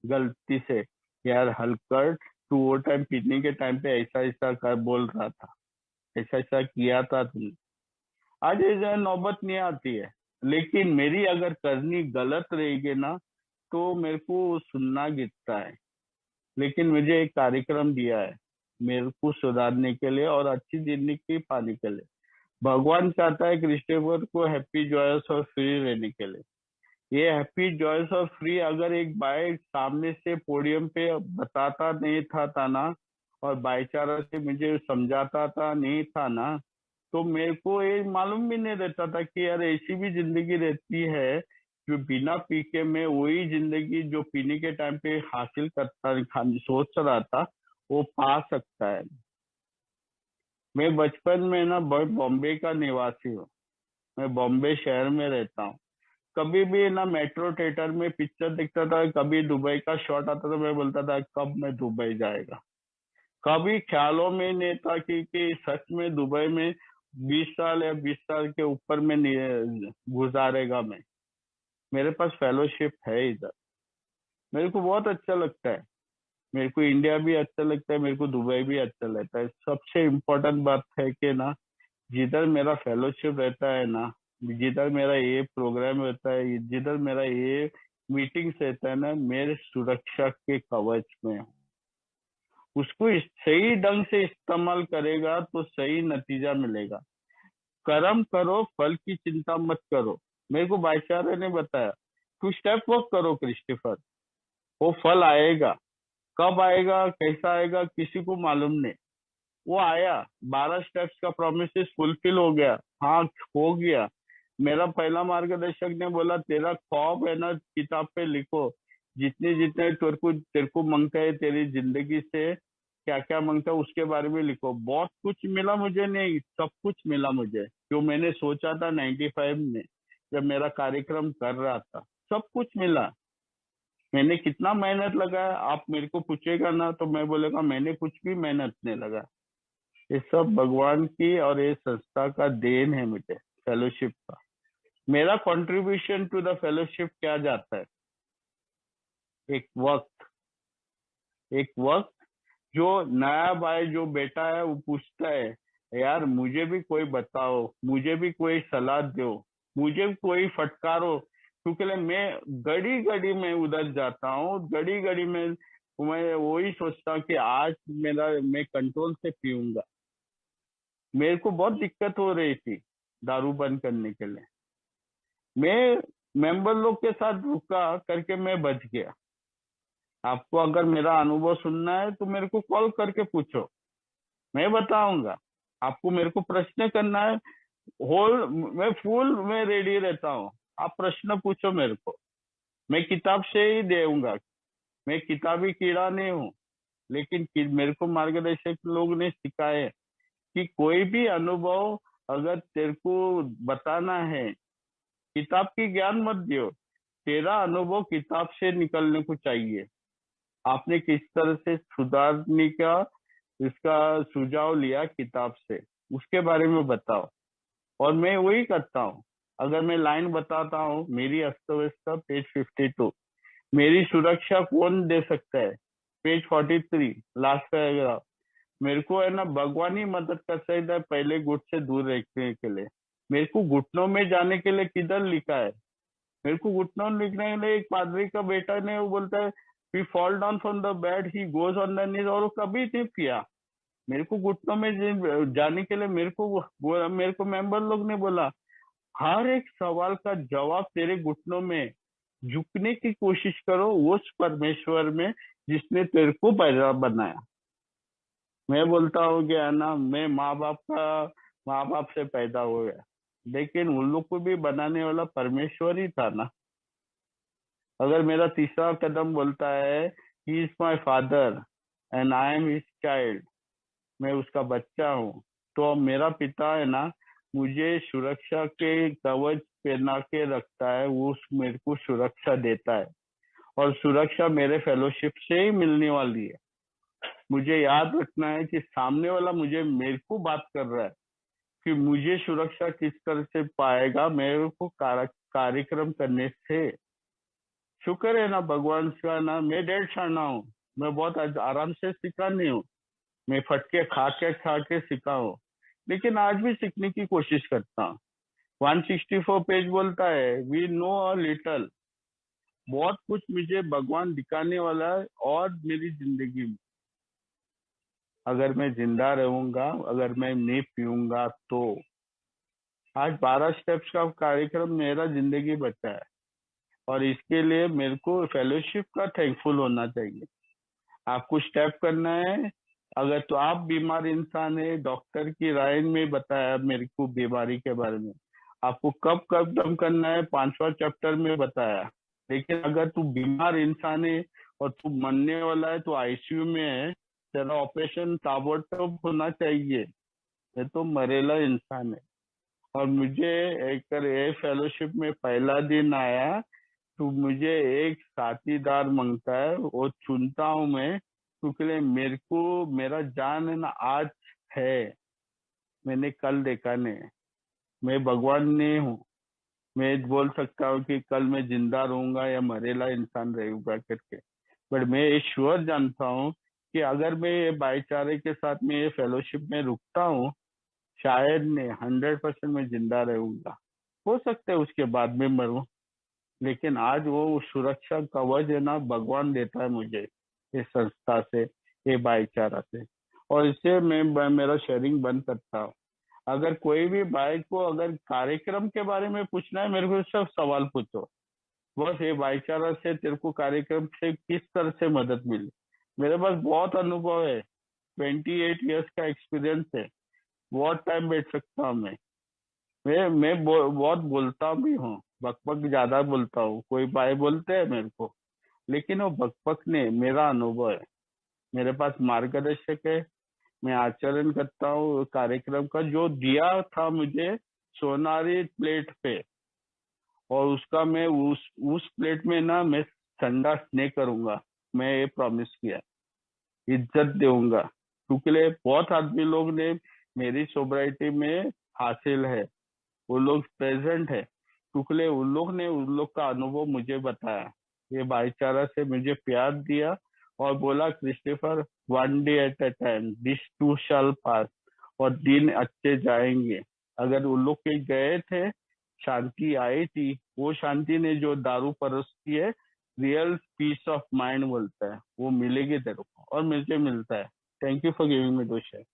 गलती से, यार हलकर तू वो टाइम पीने के टाइम पे ऐसा ऐसा कर बोल रहा था, ऐसा ऐसा किया था तुमने। आज ऐसा नौबत नहीं आती है। लेकिन मेरी अगर करनी गलत रहेगी ना तो मेरे को सुनना गिरता है। लेकिन मुझे एक कार्यक्रम दिया है मेरे को सुधारने के लिए और अच्छी जिंदगी पाने के लिए। भगवान चाहता है क्रिस्टोफर को हैप्पी जॉयस और फ्री रहने के लिए। ये हैप्पी जॉयस और फ्री अगर एक बाइक सामने से पोडियम पे बताता नहीं था ना, और भाईचारा से मुझे समझाता था नहीं था ना, तो मेरे को ये मालूम भी नहीं रहता था कि यार ऐसी भी जिंदगी रहती है जो बिना पी के मैं वही जिंदगी जो पीने के टाइम पे हासिल करता सोच रहा था वो पा सकता है। मैं बचपन में ना बॉम्बे का निवासी हूँ। मैं बॉम्बे शहर में रहता हूँ। कभी भी ना मेट्रो थिएटर में पिक्चर दिखता था, कभी दुबई का शॉट आता था, मैं बोलता था कब मैं दुबई जाएगा। कभी ख्यालों में नहीं था कि सच में दुबई में 20 साल या 20 साल के ऊपर में गुजारेगा मैं। मेरे पास फेलोशिप है इधर। मेरे को बहुत अच्छा लगता है। मेरे को इंडिया भी अच्छा लगता है, मेरे को दुबई भी अच्छा लगता है। सबसे इम्पोर्टेंट बात है कि ना, जिधर मेरा फेलोशिप रहता है ना, जिधर मेरा ये प्रोग्राम रहता है, जिधर मेरा ये मीटिंग्स रहता है ना, मेरे सुरक्षा के कवच में हूँ। उसको सही ढंग से इस्तेमाल करेगा तो सही नतीजा मिलेगा। कर्म करो, फल की चिंता मत करो। मेरे को भाईचारे ने बताया, तू स्टेप वर्क करो क्रिस्टोफर, वो फल आएगा। कब आएगा कैसा आएगा किसी को मालूम नहीं। वो आया। 12 स्टेप्स का प्रोमिस फुलफिल हो गया। हाँ, हो गया। मेरा पहला मार्गदर्शक ने बोला तेरा ख्वाब है ना किताब पे लिखो, जितने जितने तेरे को मांगता है तेरी जिंदगी से, क्या क्या मांगता है उसके बारे में लिखो। बहुत कुछ मिला मुझे, नहीं सब कुछ मिला मुझे जो मैंने सोचा था 95 में जब मेरा कार्यक्रम कर रहा था। सब कुछ मिला। मैंने कितना मेहनत लगाया आप मेरे को पूछेगा ना तो मैं बोलेगा मैंने कुछ भी मेहनत नहीं लगा। ये सब भगवान की और ये संस्था का देन है मुझे, फेलोशिप का। मेरा कंट्रीब्यूशन टू द फेलोशिप क्या जाता है, एक वक्त, एक वक्त जो नया भाई जो बेटा है वो पूछता है यार मुझे भी कोई बताओ, मुझे भी कोई सलाह दो, मुझे भी कोई फटकारो, क्योंकि मैं घड़ी घड़ी में उधर जाता हूँ, घड़ी घड़ी में मैं वही सोचता हूँ कि आज मैं कंट्रोल से पीऊंगा। मेरे को बहुत दिक्कत हो रही थी दारू बंद करने के लिए। मैं मेंबर लोग के साथ रुका करके मैं बच गया। आपको अगर मेरा अनुभव सुनना है तो मेरे को कॉल करके पूछो, मैं बताऊंगा। आपको मेरे को प्रश्न करना है, होल मैं फुल मैं रेडी रहता हूँ। आप प्रश्न पूछो मेरे को, मैं किताब से ही दूंगा। मैं किताबी कीड़ा नहीं हूँ। लेकिन मेरे को मार्गदर्शक लोग ने सिखाए कि कोई भी अनुभव अगर तेरे को बताना है, किताब की ज्ञान मत दियो, तेरा अनुभव किताब से निकलने को चाहिए। आपने किस तरह से सुधारने का इसका सुझाव लिया किताब से, उसके बारे में बताओ। और मैं वही करता हूँ। अगर मैं लाइन बताता हूँ, मेरी अस्तव्यस्त पेज 52, मेरी सुरक्षा कौन दे सकता है, पेज 43, लास्ट पैराग्राफ। मेरे को है ना भगवान ही मदद कर सकता है पहले गुट से दूर रखने के लिए। मेरे को घुटनों में जाने के लिए किधर लिखा है? मेरे को घुटनों में लिखने के लिए एक पादरी का बेटा ने वो बोलता है, we fall down from the bed he goes on the knees, और वो कभी नहीं किया। मेरे को घुटनों में जाने के लिए मेरे को मेंबर लोग ने बोला, हर एक सवाल का जवाब तेरे घुटनों में झुकने की कोशिश करो उस परमेश्वर में जिसने तेरे को पैदा बनाया। मैं बोलता हूँ कि है ना, मैं माँ बाप से पैदा हो गया, लेकिन उन लोग को भी बनाने वाला परमेश्वर ही था ना। अगर मेरा तीसरा कदम बोलता है he is my father and I am his child, मैं उसका बच्चा हूँ, तो अब मेरा पिता है ना मुझे सुरक्षा के कवच पहना के रखता है, वो मेरे को सुरक्षा देता है। और सुरक्षा मेरे फेलोशिप से ही मिलने वाली है। मुझे याद रखना है कि सामने वाला मेरे को बात कर रहा है, कि मुझे सुरक्षा किस तरह से पाएगा मेरे को कार्यक्रम करने से। शुक्र है ना भगवान का ना, मैं डेढ़ छाना हूँ। मैं बहुत आराम से सीखा नहीं हूँ। मैं फटके खा के सीखा हूँ, लेकिन आज भी सीखने की कोशिश करता हूँ। 164 पेज बोलता है, वी नो अ लिटल। बहुत कुछ मुझे भगवान दिखाने वाला है और मेरी जिंदगी में, अगर मैं जिंदा रहूंगा, अगर मैं नहीं पीऊंगा तो। आज 12 स्टेप्स का कार्यक्रम मेरा जिंदगी बचा है, और इसके लिए मेरे को फेलोशिप का थैंकफुल होना चाहिए। आपको स्टेप करना है। अगर तो आप बीमार इंसान है, डॉक्टर की राय में बताया मेरे को बीमारी के बारे में। आपको कब कब दम करना है, 5वां चैप्टर में बताया। लेकिन अगर तू बीमार इंसान है और तू मरने वाला है, तो आईसीयू में है, तेरा ऑपरेशन ताबड़तोड़ होना चाहिए। ये तो मरेला इंसान है। और मुझे एक ये फेलोशिप में पहला दिन आया, तो मुझे एक साथीदार मांगता है, वो चुनता हूँ मैं, क्योंकि मेरे को मेरा जान है ना आज है, मैंने कल देखा नहीं। मैं भगवान नहीं हूँ। मैं बोल सकता हूँ कि कल मैं जिंदा रहूंगा या मरेला इंसान रहूंगा करके, बट मैं ये श्योर जानता हूँ कि अगर मैं ये भाईचारे के साथ में ये फेलोशिप में रुकता हूँ, शायद नहीं 100% मैं जिंदा रहूंगा। हो सकता है उसके बाद में मरूं, लेकिन आज वो सुरक्षा कवच है ना भगवान देता है मुझे, इस संस्था से, ये भाईचारा से। और इससे मैं मेरा शेयरिंग बंद करता हूँ। अगर कोई भी भाई को अगर कार्यक्रम के बारे में पूछना है, मेरे को सब सवाल पूछो। बस ये भाईचारा से तेरे को कार्यक्रम से किस तरह से मदद मिली। मेरे पास बहुत अनुभव है, 28 ईयर्स का एक्सपीरियंस है। बहुत टाइम बैठ सकता हूँ बहुत बोलता भी हूँ, बकबक ज्यादा बोलता हूँ। कोई भाई बोलते हैं मेरे को, लेकिन वो बकबक ने मेरा अनुभव है। मेरे पास मार्गदर्शक है, मैं आचरण करता हूँ कार्यक्रम का जो दिया था मुझे सोनारी प्लेट पे। और उसका मैं उस प्लेट में ना मैं संडास नहीं करूंगा। मैं ये प्रॉमिस किया, इज्जत दूंगा, क्योंकि बहुत आदमी लोग ने मेरी सोब्राइटी में हासिल है, वो लोग प्रेजेंट है, क्योंकि उन लोग का अनुभव मुझे बताया। ये भाईचारा से मुझे प्यार दिया और बोला, Christopher, one day at a time this too shall pass. और दिन अच्छे जाएंगे। अगर उन लोग के गए थे, शांति आई थी, वो शांति ने जो दारू परोसती है, रियल पीस ऑफ माइंड बोलता है, वो मिलेगी तेरे को और मुझे मिलता है। Thank you for giving me दो शेयर।